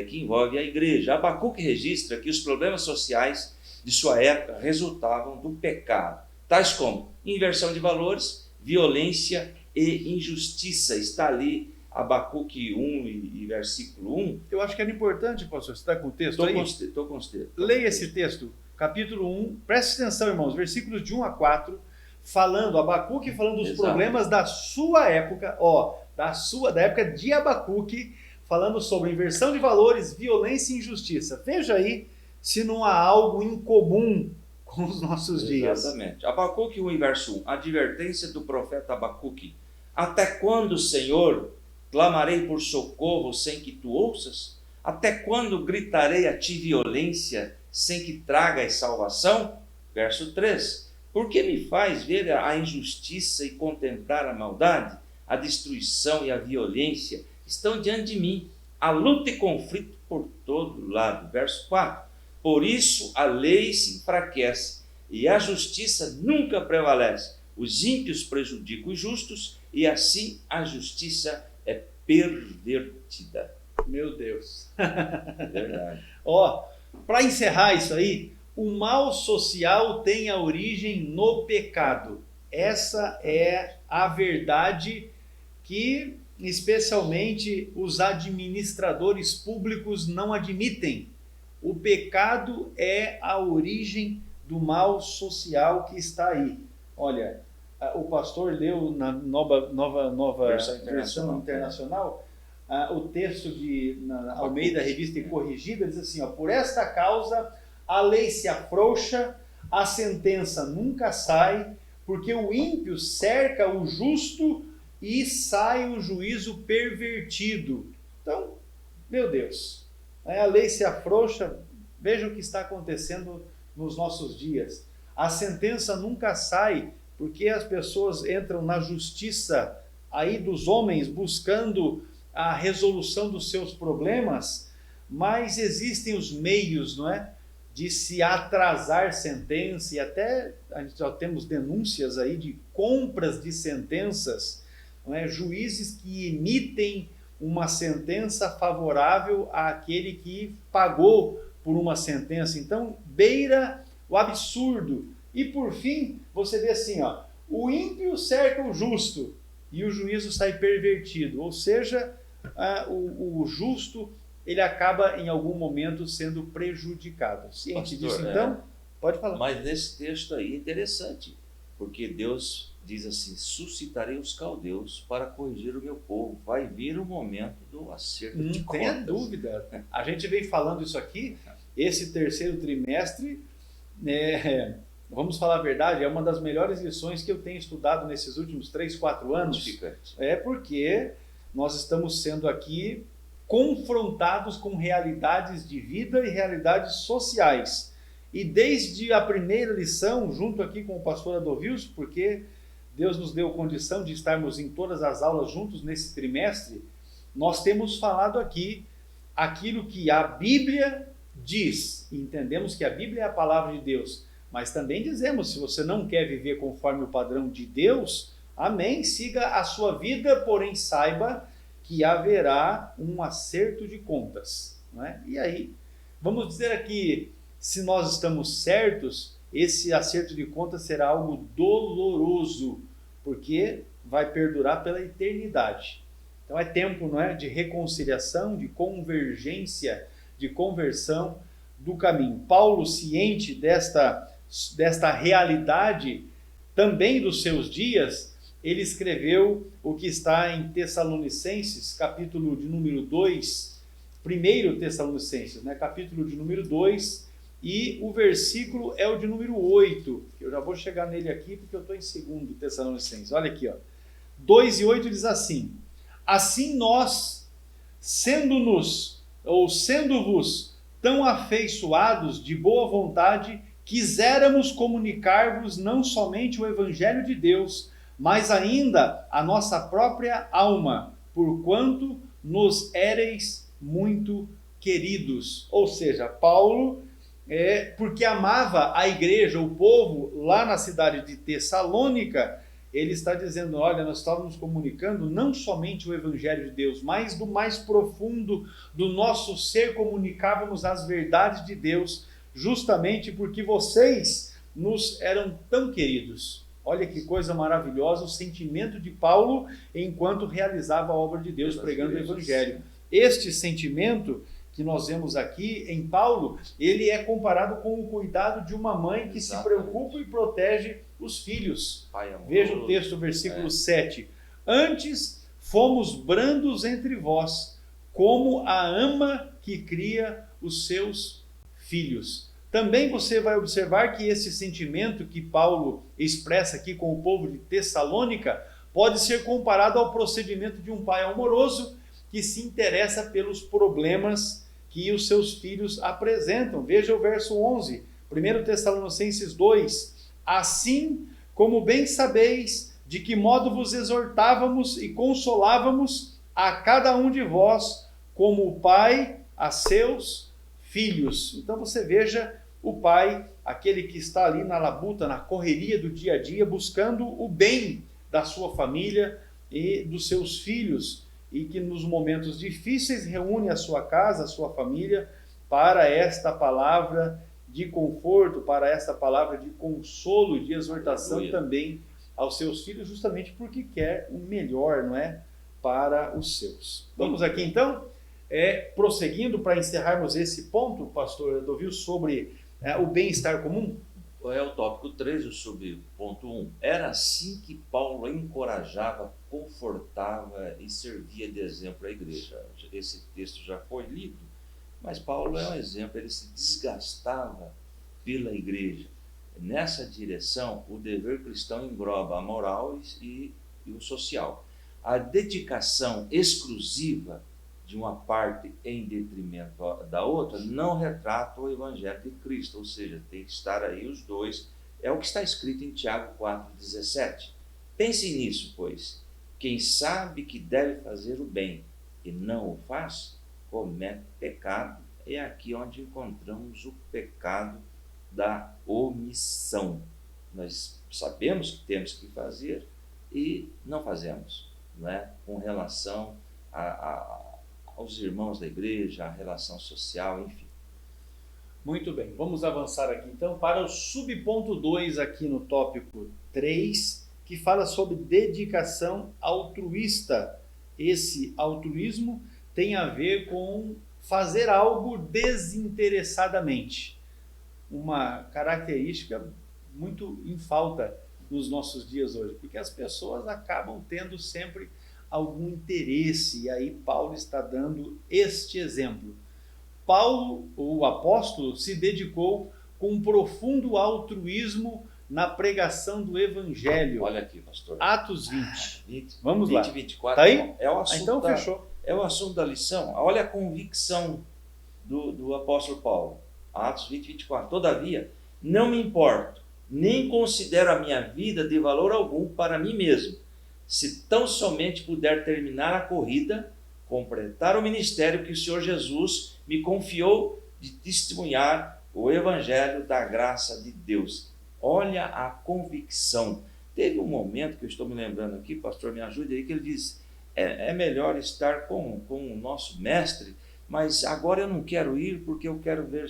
B: que envolve a igreja. Abacuque registra que os problemas sociais de sua época resultavam do pecado, tais como inversão de valores, violência e injustiça. Está ali Abacuque 1 e versículo 1.
A: Eu acho que era importante, pastor, você está com o texto aí?
B: Estou com o texto.
A: Leia esse texto, capítulo 1, preste atenção, irmãos, versículos de 1 a 4, Abacuque falando dos problemas da sua época, da época de Abacuque, falando sobre inversão de valores, violência e injustiça. Veja aí se não há algo em comum com os nossos dias.
B: Exatamente. Abacuque 1 e verso 1, advertência do profeta Abacuque. Até quando, Senhor, clamarei por socorro sem que tu ouças? Até quando gritarei a ti violência sem que tragas salvação? Verso 3. Por que me faz ver a injustiça e contemplar a maldade? A destruição e a violência estão diante de mim. A luta e conflito por todo lado. Verso 4. Por isso a lei se enfraquece e a justiça nunca prevalece. Os ímpios prejudicam os justos e assim a justiça é pervertida.
A: Meu Deus.
B: Verdade.
A: Para encerrar isso aí, o mal social tem a origem no pecado. Essa é a verdade que, especialmente, os administradores públicos não admitem. O pecado é a origem do mal social que está aí. Olha, o pastor leu na nova versão internacional o texto na Almeida Revista e Corrigida, diz assim, por esta causa a lei se afrouxa, a sentença nunca sai, porque o ímpio cerca o justo e sai o juízo pervertido. Então, meu Deus, a lei se afrouxa, veja o que está acontecendo nos nossos dias. A sentença nunca sai, porque as pessoas entram na justiça aí dos homens buscando a resolução dos seus problemas, mas existem os meios, não é, de se atrasar sentença, e até a gente já temos denúncias aí de compras de sentenças, não é, juízes que emitem uma sentença favorável àquele que pagou por uma sentença. Então, beira o absurdo. E por fim, você vê assim, o ímpio cerca o justo e o juízo sai pervertido. Ou seja, o justo, ele acaba em algum momento sendo prejudicado. Ciente disso, então? Pode falar.
B: Mas nesse texto aí é interessante, porque Deus diz assim, suscitarei os caldeus para corrigir o meu povo. Vai vir o momento do acerto de contas.
A: Não tenha dúvida. A gente vem falando isso aqui, esse terceiro trimestre, vamos falar a verdade, é uma das melhores lições que eu tenho estudado nesses últimos 3, 4 anos. É porque nós estamos sendo aqui confrontados com realidades de vida e realidades sociais. E desde a primeira lição, junto aqui com o pastor Adovilson, porque Deus nos deu condição de estarmos em todas as aulas juntos nesse trimestre, nós temos falado aqui aquilo que a Bíblia diz. E entendemos que a Bíblia é a palavra de Deus, mas também dizemos, se você não quer viver conforme o padrão de Deus, amém, siga a sua vida, porém saiba que haverá um acerto de contas. Não é? E aí, vamos dizer aqui, se nós estamos certos, esse acerto de contas será algo doloroso, porque vai perdurar pela eternidade. Então é tempo, não é, de reconciliação, de convergência, de conversão do caminho. Paulo, ciente desta realidade também dos seus dias, ele escreveu o que está em Tessalonicenses, capítulo de número 2, 1 Tessalonicenses, capítulo de número 2, e o versículo é o de número 8, eu já vou chegar nele aqui porque eu estou em 2 Tessalonicenses, olha aqui, 2 e 8 diz assim, assim nós, sendo-vos tão afeiçoados de boa vontade, quiséramos comunicar-vos não somente o Evangelho de Deus, mas ainda a nossa própria alma, porquanto nos éreis muito queridos. Ou seja, Paulo porque amava a igreja, o povo, lá na cidade de Tessalônica. Ele está dizendo, olha, nós estávamos comunicando não somente o Evangelho de Deus, mas do mais profundo do nosso ser comunicávamos as verdades de Deus, justamente porque vocês nos eram tão queridos. Olha que coisa maravilhosa o sentimento de Paulo enquanto realizava a obra de Deus, pregando o Evangelho. Este sentimento que nós vemos aqui em Paulo, ele é comparado com o cuidado de uma mãe que se preocupa e protege os filhos. Veja o texto, versículo 7. Antes fomos brandos entre vós, como a ama que cria os seus filhos. Também você vai observar que esse sentimento que Paulo expressa aqui com o povo de Tessalônica pode ser comparado ao procedimento de um pai amoroso que se interessa pelos problemas que os seus filhos apresentam. Veja o verso 11, 1 Tessalonicenses 2. Assim como bem sabeis de que modo vos exortávamos e consolávamos a cada um de vós, como o pai a seus filhos. Então você veja o pai, aquele que está ali na labuta, na correria do dia a dia, buscando o bem da sua família e dos seus filhos, e que nos momentos difíceis reúne a sua casa, a sua família, para esta palavra de conforto, para esta palavra de consolo, de exortação também aos seus filhos, justamente porque quer o melhor, não é? Para os seus. Vamos aqui então, prosseguindo para encerrarmos esse ponto, pastor Dovil, sobre o bem-estar comum.
B: É o tópico 3, o subponto 1. Era assim que Paulo encorajava, confortava e servia de exemplo à igreja. Esse texto já foi lido, mas Paulo é um exemplo, ele se desgastava pela igreja. Nessa direção, o dever cristão engloba a moral e o social. A dedicação exclusiva de uma parte em detrimento da outra não retrata o Evangelho de Cristo, ou seja, tem que estar aí os dois. É o que está escrito em Tiago 4,17. Pense nisso, pois. Quem sabe que deve fazer o bem e não o faz, comete pecado. É aqui onde encontramos o pecado da omissão. Nós sabemos que temos que fazer e não fazemos, não é? Com relação aos irmãos da igreja, a relação social, enfim.
A: Muito bem, vamos avançar aqui então para o subponto 2 aqui no tópico 3, que fala sobre dedicação altruísta. Esse altruísmo tem a ver com fazer algo desinteressadamente. Uma característica muito em falta nos nossos dias hoje, porque as pessoas acabam tendo sempre algum interesse, e aí Paulo está dando este exemplo. Paulo, o apóstolo, se dedicou com um profundo altruísmo na pregação do Evangelho.
B: Olha aqui, pastor.
A: Atos 20.
B: Vamos
A: 20,
B: lá.
A: 24. Tá aí?
B: É o assunto
A: então fechou.
B: É o assunto da lição. Olha a convicção do apóstolo Paulo. Atos 20, 24. Todavia, não me importo, nem considero a minha vida de valor algum para mim mesmo, se tão somente puder terminar a corrida, completar o ministério que o Senhor Jesus me confiou de testemunhar o Evangelho da graça de Deus. Olha a convicção. Teve um momento que eu estou me lembrando aqui, pastor, me ajude aí, que ele diz, é melhor estar com o nosso mestre, mas agora eu não quero ir porque eu quero ver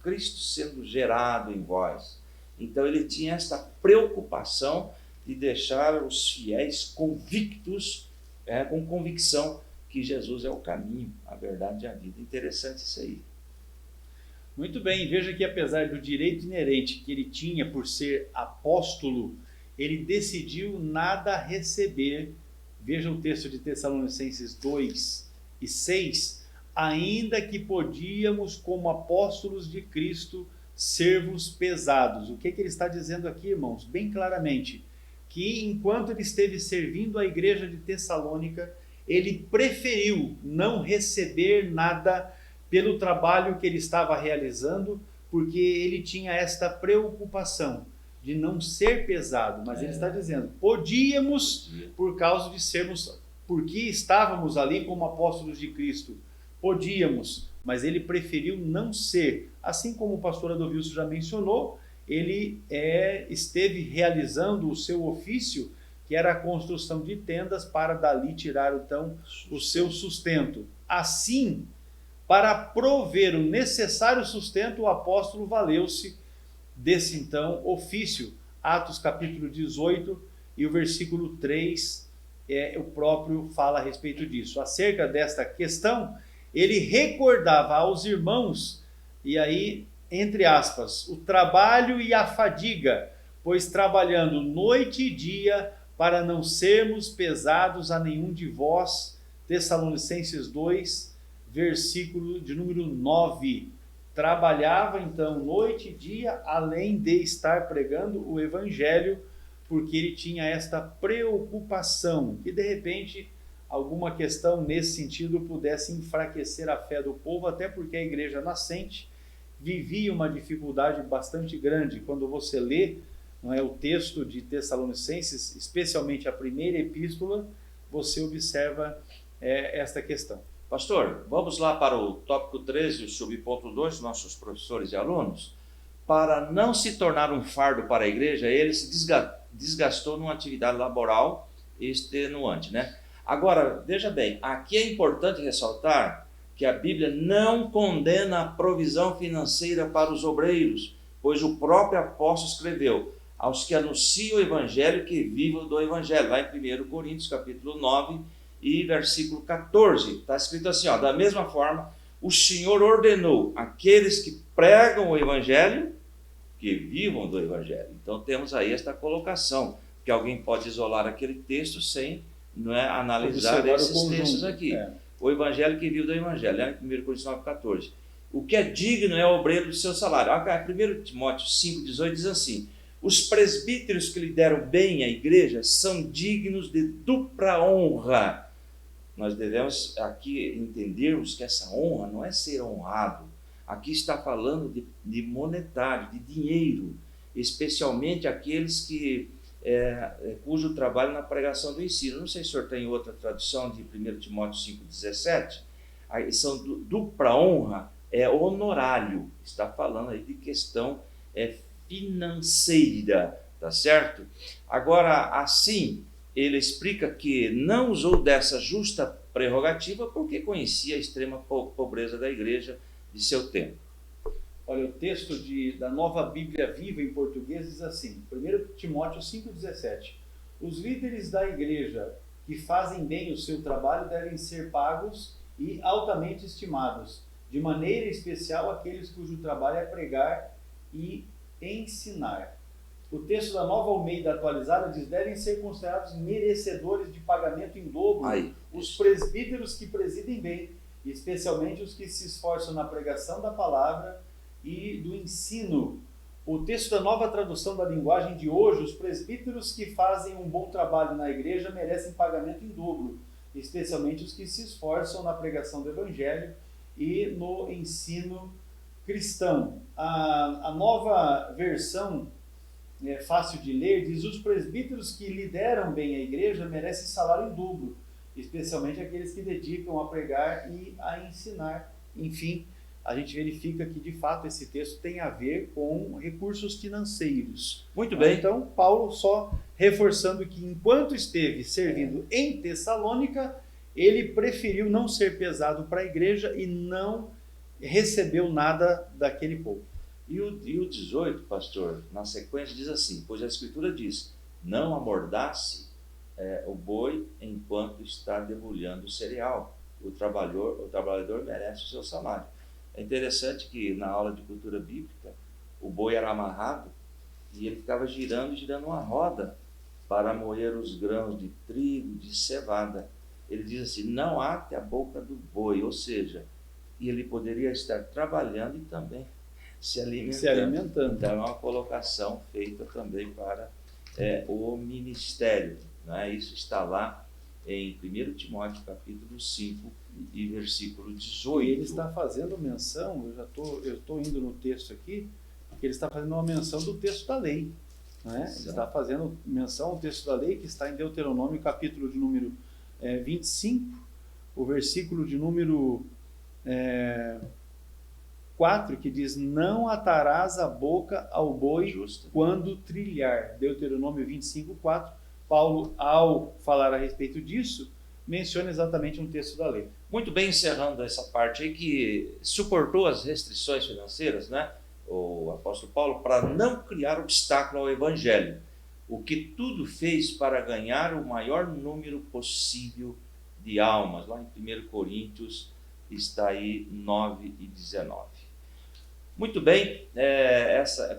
B: Cristo sendo gerado em vós. Então ele tinha esta preocupação de deixar os fiéis convictos, com convicção que Jesus é o caminho, a verdade e a vida. Interessante isso aí.
A: Muito bem, veja que apesar do direito inerente que ele tinha por ser apóstolo, ele decidiu nada receber. Veja o texto de Tessalonicenses 2 e 6, ainda que podíamos, como apóstolos de Cristo, servos pesados. O que ele está dizendo aqui, irmãos? Bem claramente, que enquanto ele esteve servindo a igreja de Tessalônica, ele preferiu não receber nada pelo trabalho que ele estava realizando, porque ele tinha esta preocupação de não ser pesado, mas ele está dizendo, podíamos, por causa de sermos, porque estávamos ali como apóstolos de Cristo, podíamos, mas ele preferiu não ser. Assim como o pastor Adovilson já mencionou, ele esteve realizando o seu ofício, que era a construção de tendas, para dali tirar então o seu sustento. Assim, para prover o necessário sustento, o apóstolo valeu-se desse então ofício. Atos capítulo 18 e o versículo 3, o próprio fala a respeito disso. Acerca desta questão, ele recordava aos irmãos, e aí, entre aspas, o trabalho e a fadiga, pois trabalhando noite e dia, para não sermos pesados a nenhum de vós. Tessalonicenses 2, versículo de número 9. Trabalhava então noite e dia, além de estar pregando o evangelho, porque ele tinha esta preocupação, que de repente alguma questão nesse sentido pudesse enfraquecer a fé do povo, até porque a igreja nascente vivia uma dificuldade bastante grande. Quando você lê, não é, o texto de Tessalonicenses, especialmente a primeira epístola, você observa esta questão.
B: Pastor, vamos lá para o tópico 13, o subponto 2, nossos professores e alunos. Para não se tornar um fardo para a igreja, ele se desgastou numa atividade laboral extenuante, né? Agora, veja bem, aqui é importante ressaltar que a Bíblia não condena a provisão financeira para os obreiros, pois o próprio apóstolo escreveu: aos que anunciam o evangelho, que vivam do evangelho, lá em 1 Coríntios capítulo 9 e versículo 14, está escrito assim, ó: da mesma forma, o Senhor ordenou aqueles que pregam o evangelho, que vivam do evangelho. Então temos aí esta colocação, que alguém pode isolar aquele texto sem analisar esses textos aqui. O evangelho que vive do evangelho, lá em 1 Coríntios 9, 14. O que é digno é o obreiro do seu salário. 1 Timóteo 5, 18 diz assim: os presbíteros que lideram bem a igreja são dignos de dupla honra. Nós devemos aqui entendermos que essa honra não é ser honrado. Aqui está falando de monetário, de dinheiro, especialmente aqueles que cujo trabalho na pregação do ensino. Não sei se o senhor tem outra tradução de 1 Timóteo 5,17. Aí são dupla honra, é honorário. Está falando aí de questão financeira, tá certo? Agora, assim, ele explica que não usou dessa justa prerrogativa porque conhecia a extrema pobreza da igreja de seu tempo.
A: Olha, o texto da Nova Bíblia Viva em português diz assim, 1 Timóteo 5,17: os líderes da igreja que fazem bem o seu trabalho devem ser pagos e altamente estimados, de maneira especial aqueles cujo trabalho é pregar e ensinar. O texto da Nova Almeida atualizada diz: devem ser considerados merecedores de pagamento em dobro os presbíteros que presidem bem, especialmente os que se esforçam na pregação da palavra e do ensino. O texto da Nova Tradução da Linguagem de hoje: os presbíteros que fazem um bom trabalho na igreja merecem pagamento em dobro, especialmente os que se esforçam na pregação do evangelho e no ensino cristão. A nova versão fácil de ler diz: os presbíteros que lideram bem a igreja merecem salário em dobro, especialmente aqueles que dedicam a pregar e a ensinar. Enfim, a gente verifica que de fato esse texto tem a ver com recursos financeiros.
B: Muito bem.
A: Então, Paulo só reforçando que enquanto esteve servindo em Tessalônica, ele preferiu não ser pesado para a igreja e não recebeu nada daquele povo.
B: E o 18, pastor, na sequência diz assim: pois a Escritura diz: não amordace o boi enquanto está debulhando o cereal. O trabalhador merece o seu salário. É interessante que na aula de cultura bíblica, o boi era amarrado e ele ficava girando uma roda para moer os grãos de trigo, de cevada. Ele diz assim: não ate a boca do boi, ou seja, ele poderia estar trabalhando e também se alimentando. Então é uma colocação feita também para o ministério. Né? Isso está lá em 1 Timóteo capítulo 5 e versículo 18.
A: E ele está fazendo menção, eu estou indo no texto aqui, porque ele está fazendo uma menção do texto da lei. Né? Ele está fazendo menção ao texto da lei que está em Deuteronômio capítulo de número 25, o versículo de número 4, que diz: não atarás a boca ao boi
B: Justo.
A: quando trilhar. Deuteronômio 25:4. Paulo, ao falar a respeito disso, menciona exatamente um texto da lei.
B: Muito bem, encerrando essa parte aí, que suportou as restrições financeiras, né? O apóstolo Paulo, para não criar obstáculo ao evangelho, o que tudo fez para ganhar o maior número possível de almas. Lá em 1 Coríntios está aí 9 e 19. Muito bem,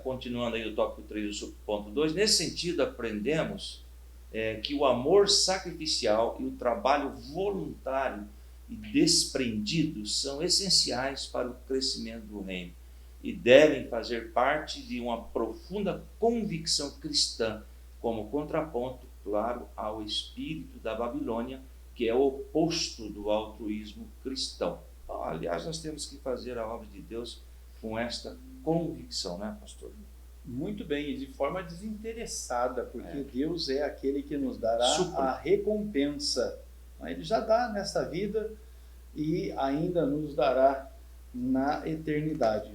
B: continuando aí do tópico 3 do subponto 2, nesse sentido aprendemos que o amor sacrificial e o trabalho voluntário e desprendido são essenciais para o crescimento do reino e devem fazer parte de uma profunda convicção cristã, como contraponto, claro, ao espírito da Babilônia, que é o oposto do altruísmo cristão. Aliás, nós temos que fazer a obra de Deus com esta convicção, né, pastor?
A: Muito bem, e de forma desinteressada, porque Deus é aquele que nos dará
B: Supra.
A: a recompensa. Ele já dá nesta vida e ainda nos dará na eternidade.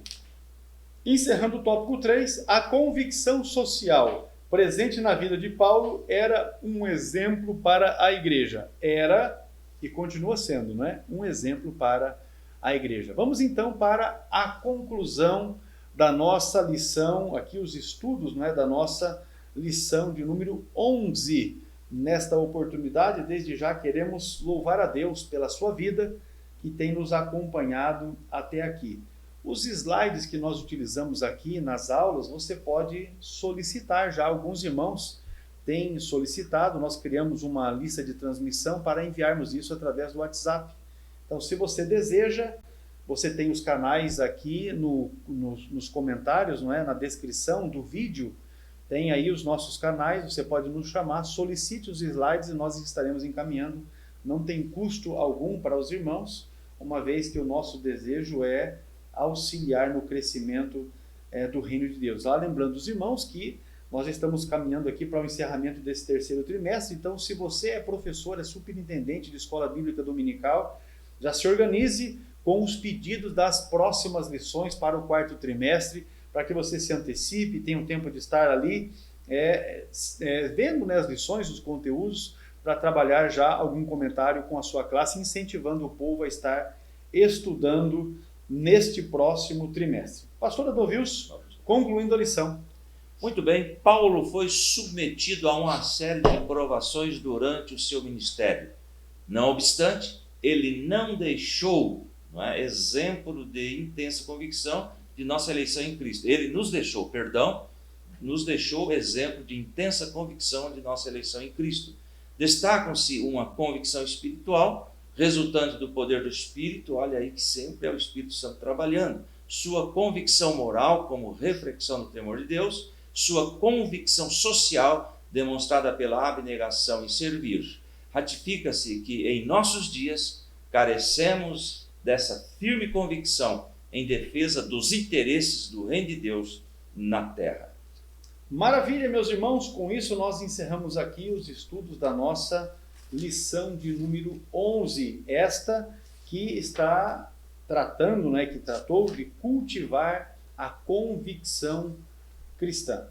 A: Encerrando o tópico 3, a convicção social presente na vida de Paulo era um exemplo para a igreja. Era e continua sendo, não é? Um exemplo para a igreja. Vamos então para a conclusão da nossa lição, aqui os estudos, não é, da nossa lição de número 11. Nesta oportunidade, desde já queremos louvar a Deus pela sua vida, que tem nos acompanhado até aqui. Os slides que nós utilizamos aqui nas aulas, você pode solicitar já. Alguns irmãos têm solicitado, nós criamos uma lista de transmissão para enviarmos isso através do WhatsApp. Então, se você deseja, você tem os canais aqui nos comentários, não é? Na descrição do vídeo, tem aí os nossos canais, você pode nos chamar, solicite os slides e nós estaremos encaminhando. Não tem custo algum para os irmãos, uma vez que o nosso desejo é auxiliar no crescimento do reino de Deus. Lá, lembrando os irmãos que nós estamos caminhando aqui para o encerramento desse terceiro trimestre, então se você é professor, é superintendente de escola bíblica dominical, já se organize com os pedidos das próximas lições para o quarto trimestre, para que você se antecipe, tenha um tempo de estar ali vendo, né, as lições, os conteúdos, para trabalhar já algum comentário com a sua classe, incentivando o povo a estar estudando neste próximo trimestre. Pastor Adovils, concluindo a lição.
B: Muito bem, Paulo foi submetido a uma série de provações durante o seu ministério. Não obstante, ele não deixou, não é, exemplo de intensa convicção de nossa eleição em Cristo. Ele nos deixou exemplo de intensa convicção de nossa eleição em Cristo. Destacam-se uma convicção espiritual, resultante do poder do Espírito, olha aí que sempre é o Espírito Santo trabalhando, sua convicção moral como reflexão do temor de Deus, sua convicção social demonstrada pela abnegação em servir. Ratifica-se que em nossos dias carecemos dessa firme convicção em defesa dos interesses do reino de Deus na terra.
A: Maravilha, meus irmãos, com isso nós encerramos aqui os estudos da nossa lição de número 11, esta que está tratando, né, que tratou de cultivar a convicção cristã.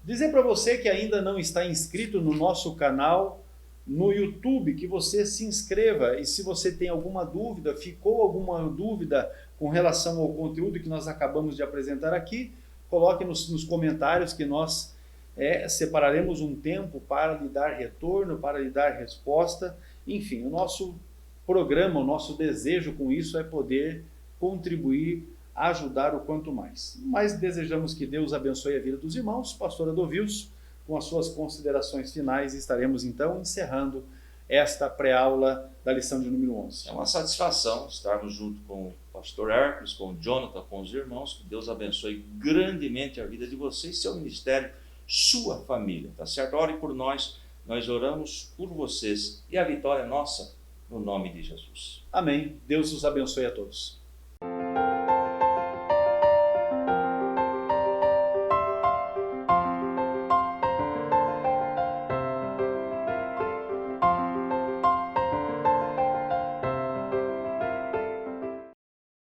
A: Dizer para você que ainda não está inscrito no nosso canal no YouTube, que você se inscreva, e se você tem alguma dúvida, ficou alguma dúvida com relação ao conteúdo que nós acabamos de apresentar aqui, coloque nos comentários que nós separaremos um tempo para lhe dar retorno, para lhe dar resposta. Enfim, o nosso programa, o nosso desejo com isso é poder contribuir, ajudar o quanto mais. Mas desejamos que Deus abençoe a vida dos irmãos. Pastor Adovils, com as suas considerações finais, estaremos então encerrando esta pré-aula da lição de número 11.
B: É uma satisfação estarmos junto com o pastor Hércules, com o Jonathan, com os irmãos. Que Deus abençoe grandemente a vida de vocês, seu ministério, sua família, tá certo? Ore por nós, nós oramos por vocês e a vitória é nossa, no nome de Jesus.
A: Amém. Deus os abençoe a todos.